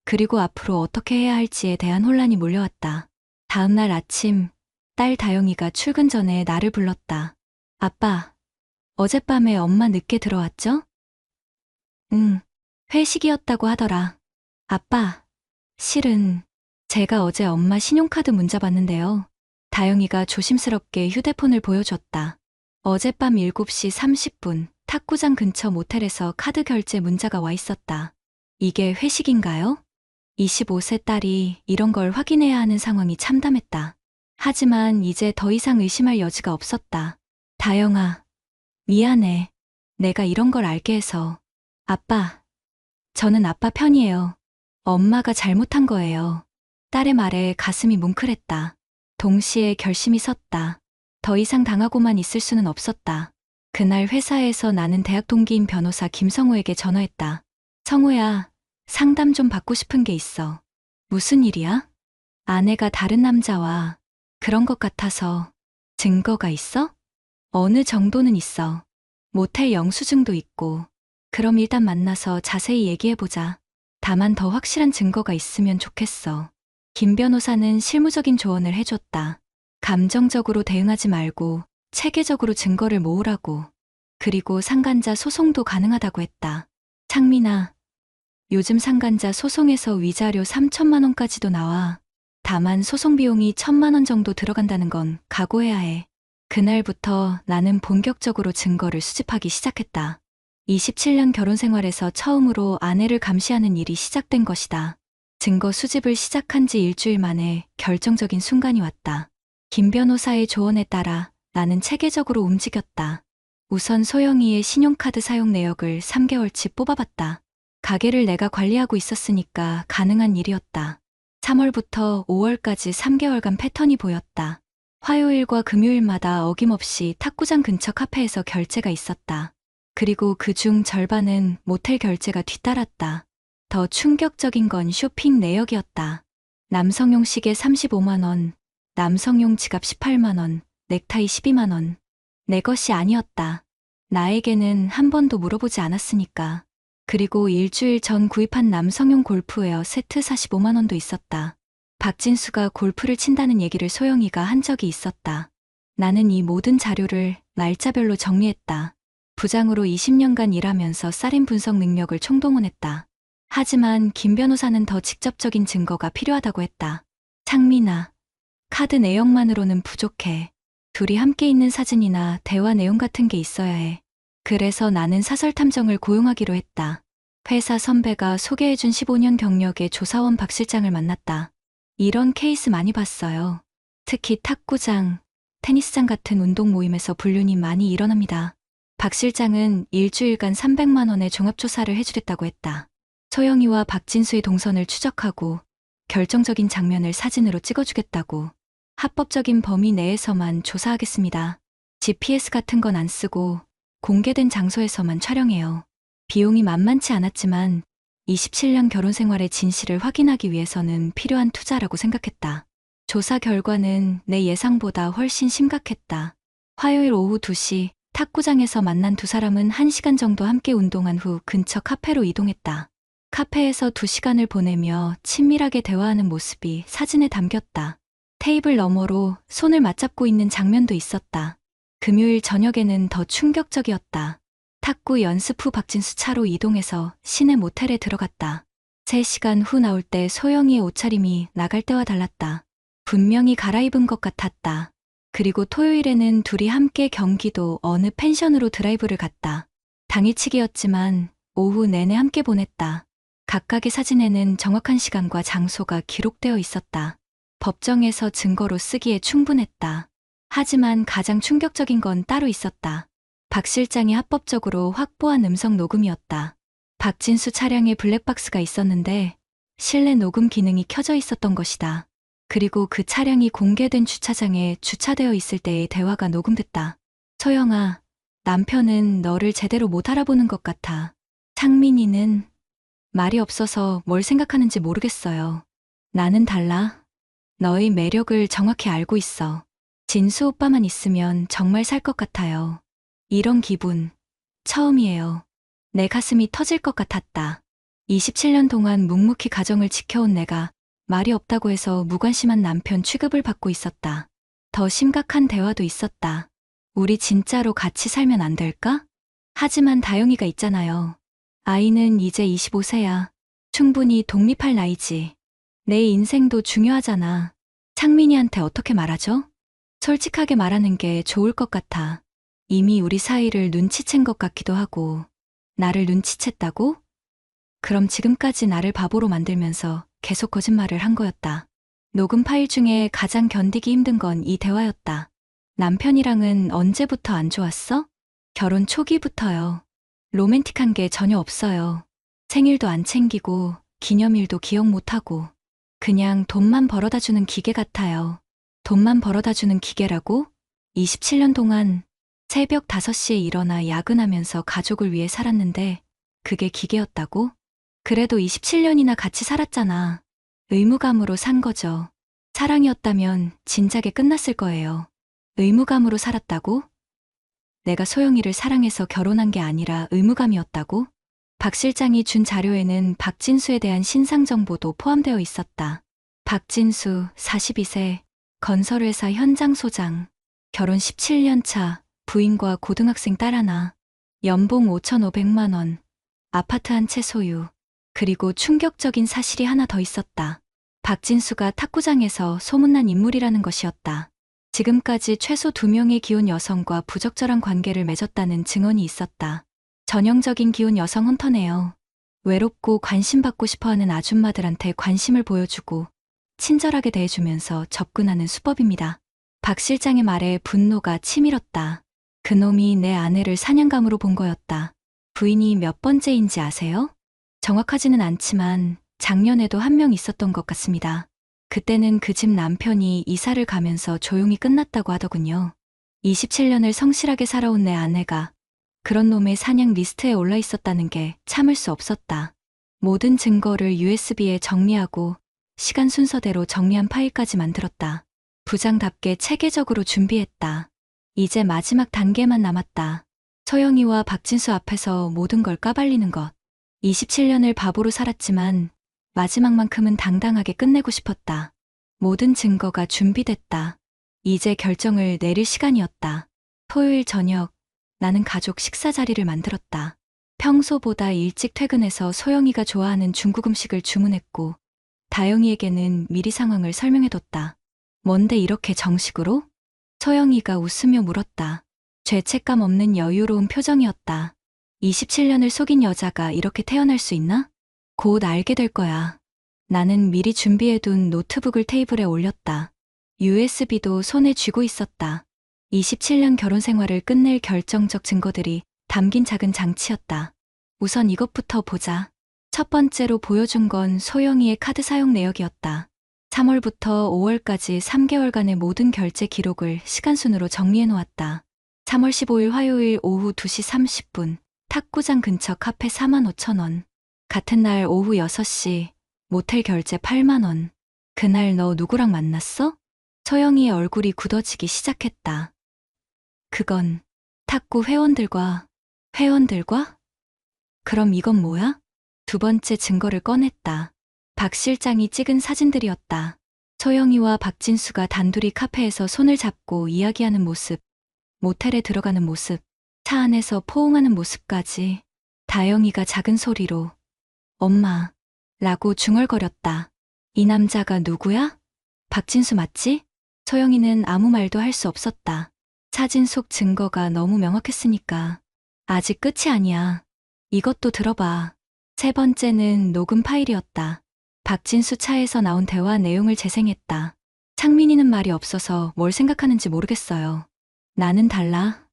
그리고 앞으로 어떻게 해야 할지에 대한 혼란이 몰려왔다. 다음날 아침, 딸 다영이가 출근 전에 나를 불렀다. 아빠, 어젯밤에 엄마 늦게 들어왔죠? 응, 회식이었다고 하더라. 아빠, 실은 제가 어제 엄마 신용카드 문자 봤는데요. 다영이가 조심스럽게 휴대폰을 보여줬다. 어젯밤 7시 30분 탁구장 근처 모텔에서 카드 결제 문자가 와 있었다. 이게 회식인가요? 25세 딸이 이런 걸 확인해야 하는 상황이 참담했다. 하지만 이제 더 이상 의심할 여지가 없었다. 다영아, 미안해. 내가 이런 걸 알게 해서. 아빠, 저는 아빠 편이에요. 엄마가 잘못한 거예요. 딸의 말에 가슴이 뭉클했다. 동시에 결심이 섰다. 더 이상 당하고만 있을 수는 없었다. 그날 회사에서 나는 대학 동기인 변호사 김성우에게 전화했다. 성우야, 상담 좀 받고 싶은 게 있어. 무슨 일이야? 아내가 다른 남자와 그런 것 같아서. 증거가 있어? 어느 정도는 있어. 모텔 영수증도 있고. 그럼 일단 만나서 자세히 얘기해보자. 다만 더 확실한 증거가 있으면 좋겠어. 김 변호사는 실무적인 조언을 해줬다. 감정적으로 대응하지 말고 체계적으로 증거를 모으라고. 그리고 상간자 소송도 가능하다고 했다. 창민아, 요즘 상간자 소송에서 위자료 3천만 원까지도 나와. 다만 소송 비용이 1,000만 원 정도 들어간다는 건 각오해야 해. 그날부터 나는 본격적으로 증거를 수집하기 시작했다. 27년 결혼 생활에서 처음으로 아내를 감시하는 일이 시작된 것이다. 증거 수집을 시작한 지 일주일 만에 결정적인 순간이 왔다. 김 변호사의 조언에 따라 나는 체계적으로 움직였다. 우선 소영이의 신용카드 사용 내역을 3개월치 뽑아봤다. 가게를 내가 관리하고 있었으니까 가능한 일이었다. 3월부터 5월까지 3개월간 패턴이 보였다. 화요일과 금요일마다 어김없이 탁구장 근처 카페에서 결제가 있었다. 그리고 그중 절반은 모텔 결제가 뒤따랐다. 더 충격적인 건 쇼핑 내역이었다. 남성용 시계 35만 원, 남성용 지갑 18만 원, 넥타이 12만 원. 내 것이 아니었다. 나에게는 한 번도 물어보지 않았으니까. 그리고 일주일 전 구입한 남성용 골프웨어 세트 45만 원도 있었다. 박진수가 골프를 친다는 얘기를 소영이가 한 적이 있었다. 나는 이 모든 자료를 날짜별로 정리했다. 부장으로 20년간 일하면서 살인 분석 능력을 총동원했다. 하지만 김 변호사는 더 직접적인 증거가 필요하다고 했다. 창민아, 카드 내역만으로는 부족해. 둘이 함께 있는 사진이나 대화 내용 같은 게 있어야 해. 그래서 나는 사설 탐정을 고용하기로 했다. 회사 선배가 소개해준 15년 경력의 조사원 박 실장을 만났다. 이런 케이스 많이 봤어요. 특히 탁구장, 테니스장 같은 운동 모임에서 불륜이 많이 일어납니다. 박 실장은 일주일간 300만 원의 종합조사를 해주겠다고 했다. 소영이와 박진수의 동선을 추적하고 결정적인 장면을 사진으로 찍어주겠다고. 합법적인 범위 내에서만 조사하겠습니다. GPS 같은 건 안 쓰고 공개된 장소에서만 촬영해요. 비용이 만만치 않았지만 27년 결혼 생활의 진실을 확인하기 위해서는 필요한 투자라고 생각했다. 조사 결과는 내 예상보다 훨씬 심각했다. 화요일 오후 2시 탁구장에서 만난 두 사람은 1시간 정도 함께 운동한 후 근처 카페로 이동했다. 카페에서 2시간을 보내며 친밀하게 대화하는 모습이 사진에 담겼다. 테이블 너머로 손을 맞잡고 있는 장면도 있었다. 금요일 저녁에는 더 충격적이었다. 탁구 연습 후 박진수 차로 이동해서 시내 모텔에 들어갔다. 3시간 후 나올 때 소영이의 옷차림이 나갈 때와 달랐다. 분명히 갈아입은 것 같았다. 그리고 토요일에는 둘이 함께 경기도 어느 펜션으로 드라이브를 갔다. 당일치기였지만 오후 내내 함께 보냈다. 각각의 사진에는 정확한 시간과 장소가 기록되어 있었다. 법정에서 증거로 쓰기에 충분했다. 하지만 가장 충격적인 건 따로 있었다. 박 실장이 합법적으로 확보한 음성 녹음이었다. 박진수 차량에 블랙박스가 있었는데 실내 녹음 기능이 켜져 있었던 것이다. 그리고 그 차량이 공개된 주차장에 주차되어 있을 때의 대화가 녹음됐다. 소영아, 남편은 너를 제대로 못 알아보는 것 같아. 창민이는 말이 없어서 뭘 생각하는지 모르겠어요. 나는 달라. 너의 매력을 정확히 알고 있어. 진수 오빠만 있으면 정말 살 것 같아요. 이런 기분 처음이에요. 내 가슴이 터질 것 같았다. 27년 동안 묵묵히 가정을 지켜온 내가 말이 없다고 해서 무관심한 남편 취급을 받고 있었다. 더 심각한 대화도 있었다. 우리 진짜로 같이 살면 안 될까? 하지만 다영이가 있잖아요. 아이는 이제 25세야. 충분히 독립할 나이지. 내 인생도 중요하잖아. 창민이한테 어떻게 말하죠? 솔직하게 말하는 게 좋을 것 같아. 이미 우리 사이를 눈치챈 것 같기도 하고. 나를 눈치챘다고? 그럼 지금까지 나를 바보로 만들면서 계속 거짓말을 한 거였다. 녹음 파일 중에 가장 견디기 힘든 건 이 대화였다. 남편이랑은 언제부터 안 좋았어? 결혼 초기부터요. 로맨틱한 게 전혀 없어요. 생일도 안 챙기고 기념일도 기억 못하고 그냥 돈만 벌어다 주는 기계 같아요. 돈만 벌어다 주는 기계라고? 27년 동안 새벽 5시에 일어나 야근하면서 가족을 위해 살았는데 그게 기계였다고? 그래도 27년이나 같이 살았잖아. 의무감으로 산 거죠. 사랑이었다면 진작에 끝났을 거예요. 의무감으로 살았다고? 내가 소영이를 사랑해서 결혼한 게 아니라 의무감이었다고? 박 실장이 준 자료에는 박진수에 대한 신상 정보도 포함되어 있었다. 박진수, 42세, 건설회사 현장 소장, 결혼 17년 차, 부인과 고등학생 딸 하나, 연봉 5,500만 원, 아파트 한 채 소유, 그리고 충격적인 사실이 하나 더 있었다. 박진수가 탁구장에서 소문난 인물이라는 것이었다. 지금까지 최소 2명의 기혼 여성과 부적절한 관계를 맺었다는 증언이 있었다. 전형적인 기혼 여성 헌터네요. 외롭고 관심받고 싶어하는 아줌마들한테 관심을 보여주고 친절하게 대해주면서 접근하는 수법입니다. 박 실장의 말에 분노가 치밀었다. 그놈이 내 아내를 사냥감으로 본 거였다. 부인이 몇 번째인지 아세요? 정확하지는 않지만 작년에도 한 명 있었던 것 같습니다. 그때는 그 집 남편이 이사를 가면서 조용히 끝났다고 하더군요. 27년을 성실하게 살아온 내 아내가 그런 놈의 사냥 리스트에 올라 있었다는 게 참을 수 없었다. 모든 증거를 USB에 정리하고 시간 순서대로 정리한 파일까지 만들었다. 부장답게 체계적으로 준비했다. 이제 마지막 단계만 남았다. 소영이와 박진수 앞에서 모든 걸 까발리는 것. 27년을 바보로 살았지만 마지막만큼은 당당하게 끝내고 싶었다. 모든 증거가 준비됐다. 이제 결정을 내릴 시간이었다. 토요일 저녁, 나는 가족 식사 자리를 만들었다. 평소보다 일찍 퇴근해서 소영이가 좋아하는 중국 음식을 주문했고, 다영이에게는 미리 상황을 설명해뒀다. 뭔데 이렇게 정식으로? 소영이가 웃으며 물었다. 죄책감 없는 여유로운 표정이었다. 27년을 속인 여자가 이렇게 태어날 수 있나? 곧 알게 될 거야. 나는 미리 준비해둔 노트북을 테이블에 올렸다. USB도 손에 쥐고 있었다. 27년 결혼 생활을 끝낼 결정적 증거들이 담긴 작은 장치였다. 우선 이것부터 보자. 첫 번째로 보여준 건 소영이의 카드 사용 내역이었다. 3월부터 5월까지 3개월간의 모든 결제 기록을 시간순으로 정리해 놓았다. 3월 15일 화요일 오후 2시 30분 탁구장 근처 카페 45,000원. 같은 날 오후 6시 모텔 결제 8만 원. 그날 너 누구랑 만났어? 소영이의 얼굴이 굳어지기 시작했다. 그건 탁구 회원들과. 회원들과? 그럼 이건 뭐야? 두 번째 증거를 꺼냈다. 박 실장이 찍은 사진들이었다. 소영이와 박진수가 단둘이 카페에서 손을 잡고 이야기하는 모습, 모텔에 들어가는 모습, 차 안에서 포옹하는 모습까지. 다영이가 작은 소리로 엄마 라고 중얼거렸다. 이 남자가 누구야? 박진수 맞지? 소영이는 아무 말도 할 수 없었다. 사진 속 증거가 너무 명확했으니까. 아직 끝이 아니야. 이것도 들어봐. 세 번째는 녹음 파일이었다. 박진수 차에서 나온 대화 내용을 재생했다. 창민이는 말이 없어서 뭘 생각하는지 모르겠어요. 나는 달라.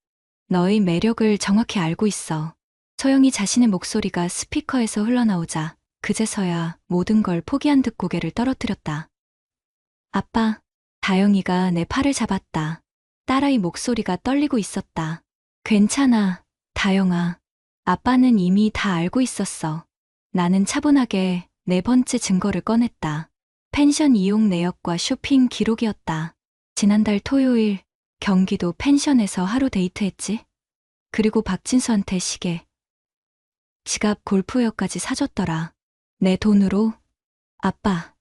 너의 매력을 정확히 알고 있어. 소영이 자신의 목소리가 스피커에서 흘러나오자 그제서야 모든 걸 포기한 듯 고개를 떨어뜨렸다. 아빠, 다영이가 내 팔을 잡았다. 딸아이 목소리가 떨리고 있었다. 괜찮아, 다영아. 아빠는 이미 다 알고 있었어. 나는 차분하게 네 번째 증거를 꺼냈다. 펜션 이용 내역과 쇼핑 기록이었다. 지난달 토요일 경기도 펜션에서 하루 데이트했지. 그리고 박진수한테 시계, 지갑, 골프웨어까지 사줬더라. 내 돈으로. 아빠,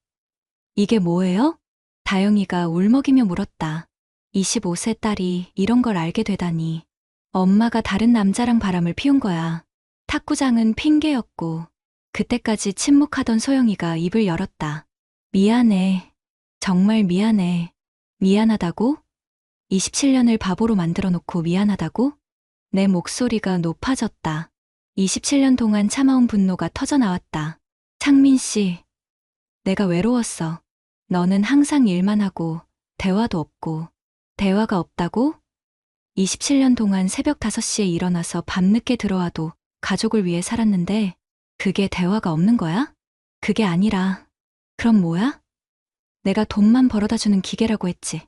이게 뭐예요? 다영이가 울먹이며 물었다. 25세 딸이 이런 걸 알게 되다니. 엄마가 다른 남자랑 바람을 피운 거야. 탁구장은 핑계였고 그때까지 침묵하던 소영이가 입을 열었다. 미안해. 정말 미안해. 미안하다고? 27년을 바보로 만들어 놓고 미안하다고? 내 목소리가 높아졌다. 27년 동안 참아온 분노가 터져 나왔다. 창민 씨, 내가 외로웠어. 너는 항상 일만 하고 대화도 없고. 대화가 없다고? 27년 동안 새벽 5시에 일어나서 밤늦게 들어와도 가족을 위해 살았는데 그게 대화가 없는 거야? 그게 아니라. 그럼 뭐야? 내가 돈만 벌어다 주는 기계라고 했지.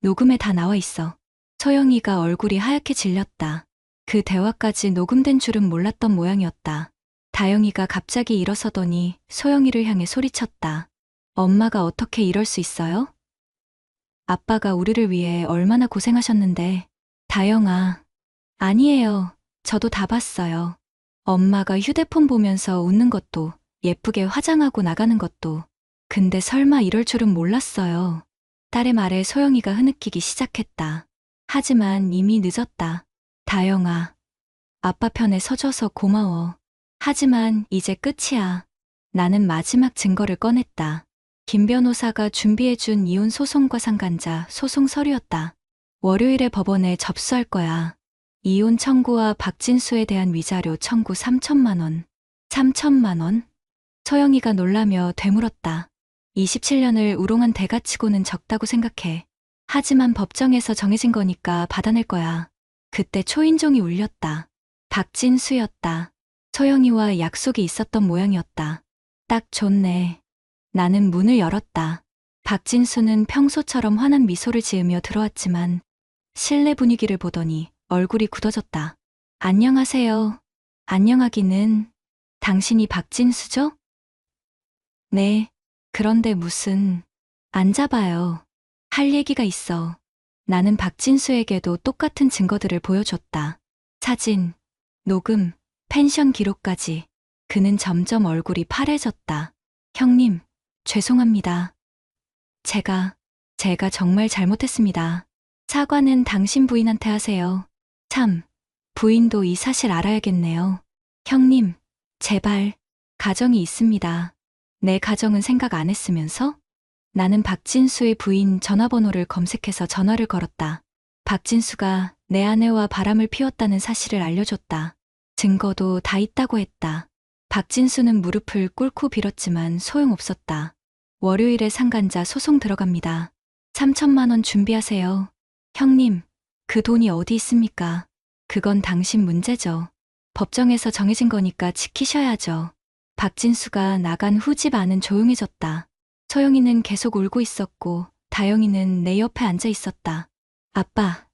녹음에 다 나와 있어. 소영이가 얼굴이 하얗게 질렸다. 그 대화까지 녹음된 줄은 몰랐던 모양이었다. 다영이가 갑자기 일어서더니 소영이를 향해 소리쳤다. 엄마가 어떻게 이럴 수 있어요? 아빠가 우리를 위해 얼마나 고생하셨는데. 다영아. 아니에요. 저도 다 봤어요. 엄마가 휴대폰 보면서 웃는 것도, 예쁘게 화장하고 나가는 것도. 근데 설마 이럴 줄은 몰랐어요. 딸의 말에 소영이가 흐느끼기 시작했다. 하지만 이미 늦었다. 다영아. 아빠 편에 서줘서 고마워. 하지만 이제 끝이야. 나는 마지막 증거를 꺼냈다. 김 변호사가 준비해준 이혼 소송과 상간자 소송 서류였다. 월요일에 법원에 접수할 거야. 이혼 청구와 박진수에 대한 위자료 청구 3천만 원. 3천만 원? 소영이가 놀라며 되물었다. 27년을 우롱한 대가치고는 적다고 생각해. 하지만 법정에서 정해진 거니까 받아낼 거야. 그때 초인종이 울렸다. 박진수였다. 소영이와 약속이 있었던 모양이었다. 딱 좋네. 나는 문을 열었다. 박진수는 평소처럼 환한 미소를 지으며 들어왔지만 실내 분위기를 보더니 얼굴이 굳어졌다. 안녕하세요. 안녕하기는. 당신이 박진수죠? 네. 그런데 무슨. 앉아봐요. 할 얘기가 있어. 나는 박진수에게도 똑같은 증거들을 보여줬다. 사진, 녹음, 펜션 기록까지. 그는 점점 얼굴이 파래졌다. 형님, 죄송합니다. 제가 정말 잘못했습니다. 사과는 당신 부인한테 하세요. 참, 부인도 이 사실 알아야겠네요. 형님, 제발. 가정이 있습니다. 내 가정은 생각 안 했으면서? 나는 박진수의 부인 전화번호를 검색해서 전화를 걸었다. 박진수가 내 아내와 바람을 피웠다는 사실을 알려줬다. 증거도 다 있다고 했다. 박진수는 무릎을 꿇고 빌었지만 소용없었다. 월요일에 상간자 소송 들어갑니다. 3천만 원 준비하세요. 형님, 그 돈이 어디 있습니까? 그건 당신 문제죠. 법정에서 정해진 거니까 지키셔야죠. 박진수가 나간 후 집 안은 조용해졌다. 소영이는 계속 울고 있었고 다영이는 내 옆에 앉아 있었다. 아빠,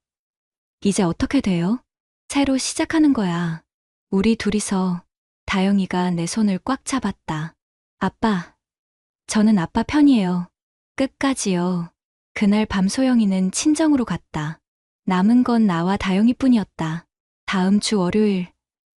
이제 어떻게 돼요? 새로 시작하는 거야. 우리 둘이서. 다영이가 내 손을 꽉 잡았다. 아빠, 저는 아빠 편이에요. 끝까지요. 그날 밤 소영이는 친정으로 갔다. 남은 건 나와 다영이뿐이었다. 다음 주 월요일,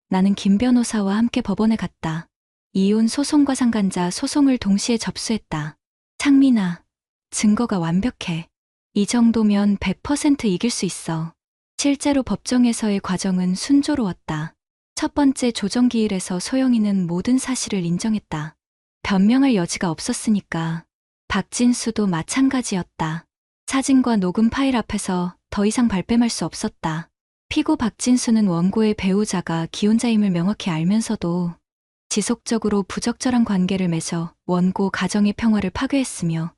나는 김 변호사와 함께 법원에 갔다. 이혼 소송과 상간자 소송을 동시에 접수했다. 창민아, 증거가 완벽해. 이 정도면 100% 이길 수 있어. 실제로 법정에서의 과정은 순조로웠다. 첫 번째 조정기일에서 소영이는 모든 사실을 인정했다. 변명할 여지가 없었으니까. 박진수도 마찬가지였다. 사진과 녹음 파일 앞에서 더 이상 발뺌할 수 없었다. 피고 박진수는 원고의 배우자가 기혼자임을 명확히 알면서도 지속적으로 부적절한 관계를 맺어 원고 가정의 평화를 파괴했으며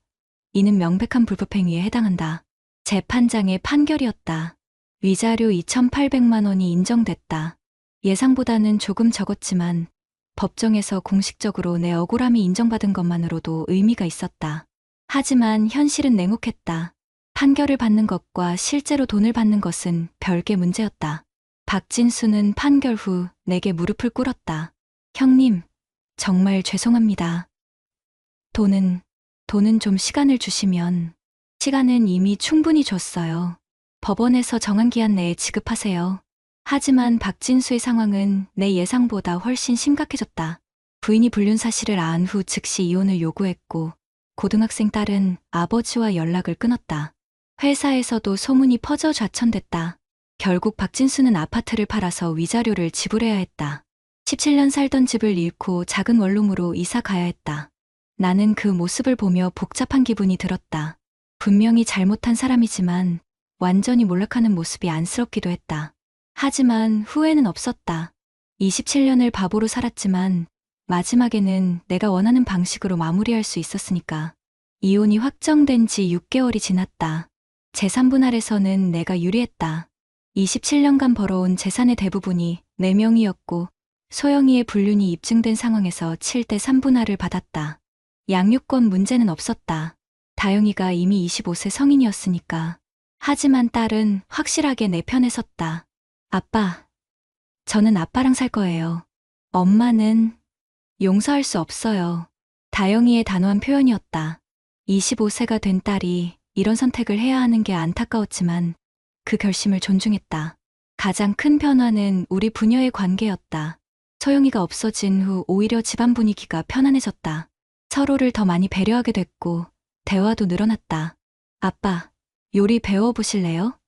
이는 명백한 불법행위에 해당한다. 재판장의 판결이었다. 위자료 2,800만 원이 인정됐다. 예상보다는 조금 적었지만 법정에서 공식적으로 내 억울함이 인정받은 것만으로도 의미가 있었다. 하지만 현실은 냉혹했다. 판결을 받는 것과 실제로 돈을 받는 것은 별개 문제였다. 박진수는 판결 후 내게 무릎을 꿇었다. 형님, 정말 죄송합니다. 돈은 좀 시간을 주시면. 시간은 이미 충분히 줬어요. 법원에서 정한 기한 내에 지급하세요. 하지만 박진수의 상황은 내 예상보다 훨씬 심각해졌다. 부인이 불륜 사실을 안 후 즉시 이혼을 요구했고 고등학생 딸은 아버지와 연락을 끊었다. 회사에서도 소문이 퍼져 좌천됐다. 결국 박진수는 아파트를 팔아서 위자료를 지불해야 했다. 17년 살던 집을 잃고 작은 원룸으로 이사 가야 했다. 나는 그 모습을 보며 복잡한 기분이 들었다. 분명히 잘못한 사람이지만 완전히 몰락하는 모습이 안쓰럽기도 했다. 하지만 후회는 없었다. 27년을 바보로 살았지만 마지막에는 내가 원하는 방식으로 마무리할 수 있었으니까. 이혼이 확정된 지 6개월이 지났다. 재산 분할에서는 내가 유리했다. 27년간 벌어온 재산의 대부분이 4명이었고 소영이의 불륜이 입증된 상황에서 7대 3 분할을 받았다. 양육권 문제는 없었다. 다영이가 이미 25세 성인이었으니까. 하지만 딸은 확실하게 내 편에 섰다. 아빠, 저는 아빠랑 살 거예요. 엄마는 용서할 수 없어요. 다영이의 단호한 표현이었다. 25세가 된 딸이 이런 선택을 해야 하는 게 안타까웠지만 그 결심을 존중했다. 가장 큰 변화는 우리 부녀의 관계였다. 소영이가 없어진 후 오히려 집안 분위기가 편안해졌다. 서로를 더 많이 배려하게 됐고 대화도 늘어났다. 아빠, 요리 배워보실래요?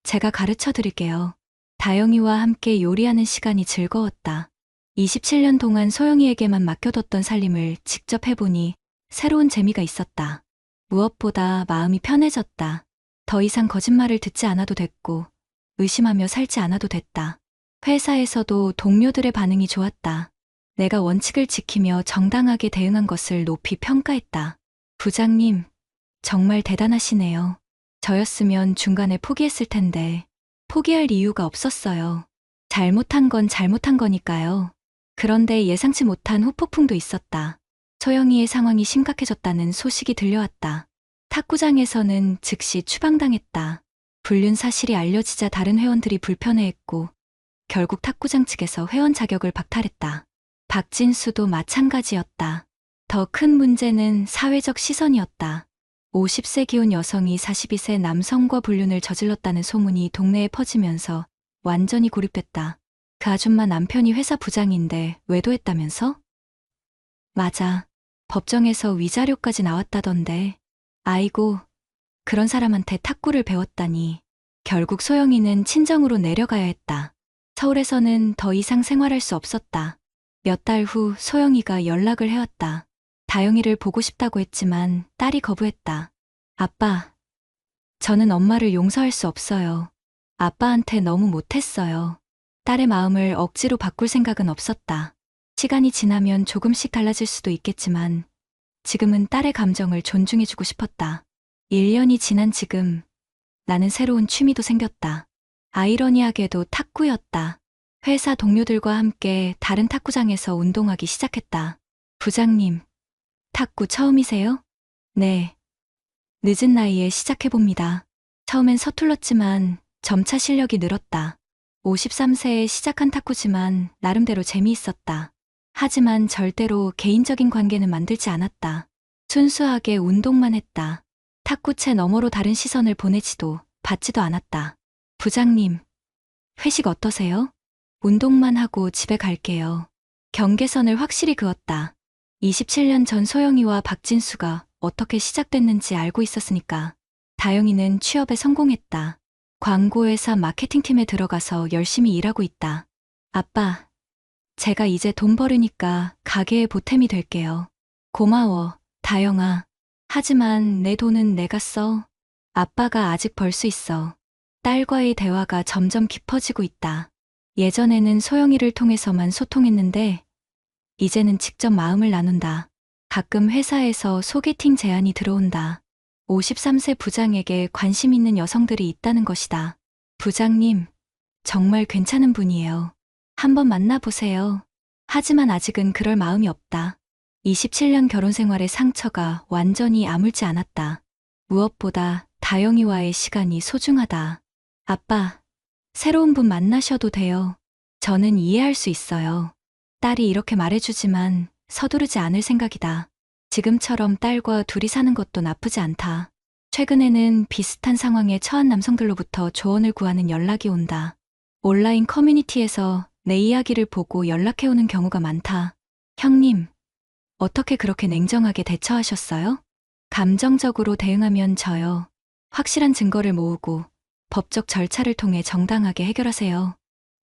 제가 가르쳐 드릴게요. 다영이와 함께 요리하는 시간이 즐거웠다. 27년 동안 소영이에게만 맡겨뒀던 살림을 직접 해보니 새로운 재미가 있었다. 무엇보다 마음이 편해졌다. 더 이상 거짓말을 듣지 않아도 됐고 의심하며 살지 않아도 됐다. 회사에서도 동료들의 반응이 좋았다. 내가 원칙을 지키며 정당하게 대응한 것을 높이 평가했다. 부장님, 정말 대단하시네요. 저였으면 중간에 포기했을 텐데 포기할 이유가 없었어요. 잘못한 건 잘못한 거니까요. 그런데 예상치 못한 후폭풍도 있었다. 소영이의 상황이 심각해졌다는 소식이 들려왔다. 탁구장에서는 즉시 추방당했다. 불륜 사실이 알려지자 다른 회원들이 불편해했고 결국 탁구장 측에서 회원 자격을 박탈했다. 박진수도 마찬가지였다. 더 큰 문제는 사회적 시선이었다. 50세 기혼 여성이 42세 남성과 불륜을 저질렀다는 소문이 동네에 퍼지면서 완전히 고립됐다. 그 아줌마 남편이 회사 부장인데 외도했다면서? 맞아. 법정에서 위자료까지 나왔다던데. 아이고, 그런 사람한테 탁구를 배웠다니. 결국 소영이는 친정으로 내려가야 했다. 서울에서는 더 이상 생활할 수 없었다. 몇 달 후 소영이가 연락을 해왔다. 다영이를 보고 싶다고 했지만 딸이 거부했다. 아빠, 저는 엄마를 용서할 수 없어요. 아빠한테 너무 못했어요. 딸의 마음을 억지로 바꿀 생각은 없었다. 시간이 지나면 조금씩 달라질 수도 있겠지만 지금은 딸의 감정을 존중해주고 싶었다. 1년이 지난 지금 나는 새로운 취미도 생겼다. 아이러니하게도 탁구였다. 회사 동료들과 함께 다른 탁구장에서 운동하기 시작했다. 부장님, 탁구 처음이세요? 네. 늦은 나이에 시작해봅니다. 처음엔 서툴렀지만 점차 실력이 늘었다. 53세에 시작한 탁구지만 나름대로 재미있었다. 하지만 절대로 개인적인 관계는 만들지 않았다. 순수하게 운동만 했다. 탁구채 너머로 다른 시선을 보내지도 받지도 않았다. 부장님, 회식 어떠세요? 운동만 하고 집에 갈게요. 경계선을 확실히 그었다. 27년 전 소영이와 박진수가 어떻게 시작됐는지 알고 있었으니까. 다영이는 취업에 성공했다. 광고회사 마케팅팀에 들어가서 열심히 일하고 있다. 아빠, 제가 이제 돈 벌으니까 가게에 보탬이 될게요. 고마워, 다영아. 하지만 내 돈은 내가 써. 아빠가 아직 벌 수 있어. 딸과의 대화가 점점 깊어지고 있다. 예전에는 소영이를 통해서만 소통했는데 이제는 직접 마음을 나눈다. 가끔 회사에서 소개팅 제안이 들어온다. 53세 부장에게 관심 있는 여성들이 있다는 것이다. 부장님, 정말 괜찮은 분이에요. 한번 만나보세요. 하지만 아직은 그럴 마음이 없다. 27년 결혼 생활의 상처가 완전히 아물지 않았다. 무엇보다 다영이와의 시간이 소중하다. 아빠, 새로운 분 만나셔도 돼요. 저는 이해할 수 있어요. 딸이 이렇게 말해주지만 서두르지 않을 생각이다. 지금처럼 딸과 둘이 사는 것도 나쁘지 않다. 최근에는 비슷한 상황에 처한 남성들로부터 조언을 구하는 연락이 온다. 온라인 커뮤니티에서 내 이야기를 보고 연락해오는 경우가 많다. 형님, 어떻게 그렇게 냉정하게 대처하셨어요? 감정적으로 대응하면 져요. 확실한 증거를 모으고 법적 절차를 통해 정당하게 해결하세요.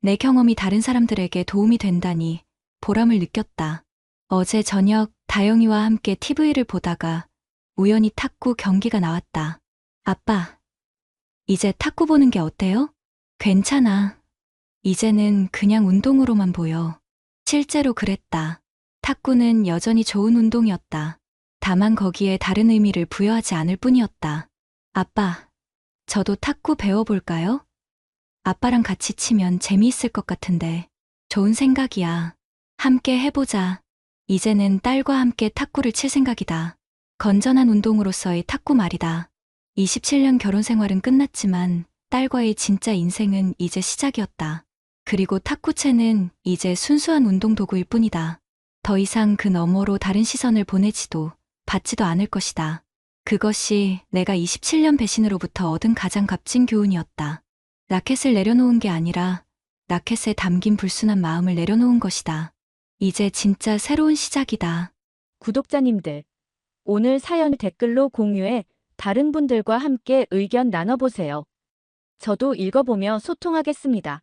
내 경험이 다른 사람들에게 도움이 된다니 보람을 느꼈다. 어제 저녁 다영이와 함께 TV를 보다가 우연히 탁구 경기가 나왔다. 아빠, 이제 탁구 보는 게 어때요? 괜찮아. 이제는 그냥 운동으로만 보여. 실제로 그랬다. 탁구는 여전히 좋은 운동이었다. 다만 거기에 다른 의미를 부여하지 않을 뿐이었다. 아빠, 저도 탁구 배워볼까요? 아빠랑 같이 치면 재미있을 것 같은데. 좋은 생각이야. 함께 해보자. 이제는 딸과 함께 탁구를 칠 생각이다. 건전한 운동으로서의 탁구 말이다. 27년 결혼 생활은 끝났지만 딸과의 진짜 인생은 이제 시작이었다. 그리고 탁구채는 이제 순수한 운동 도구일 뿐이다. 더 이상 그 너머로 다른 시선을 보내지도 받지도 않을 것이다. 그것이 내가 27년 배신으로부터 얻은 가장 값진 교훈이었다. 라켓을 내려놓은 게 아니라 라켓에 담긴 불순한 마음을 내려놓은 것이다. 이제 진짜 새로운 시작이다. 구독자님들, 오늘 사연 댓글로 공유해 다른 분들과 함께 의견 나눠보세요. 저도 읽어보며 소통하겠습니다.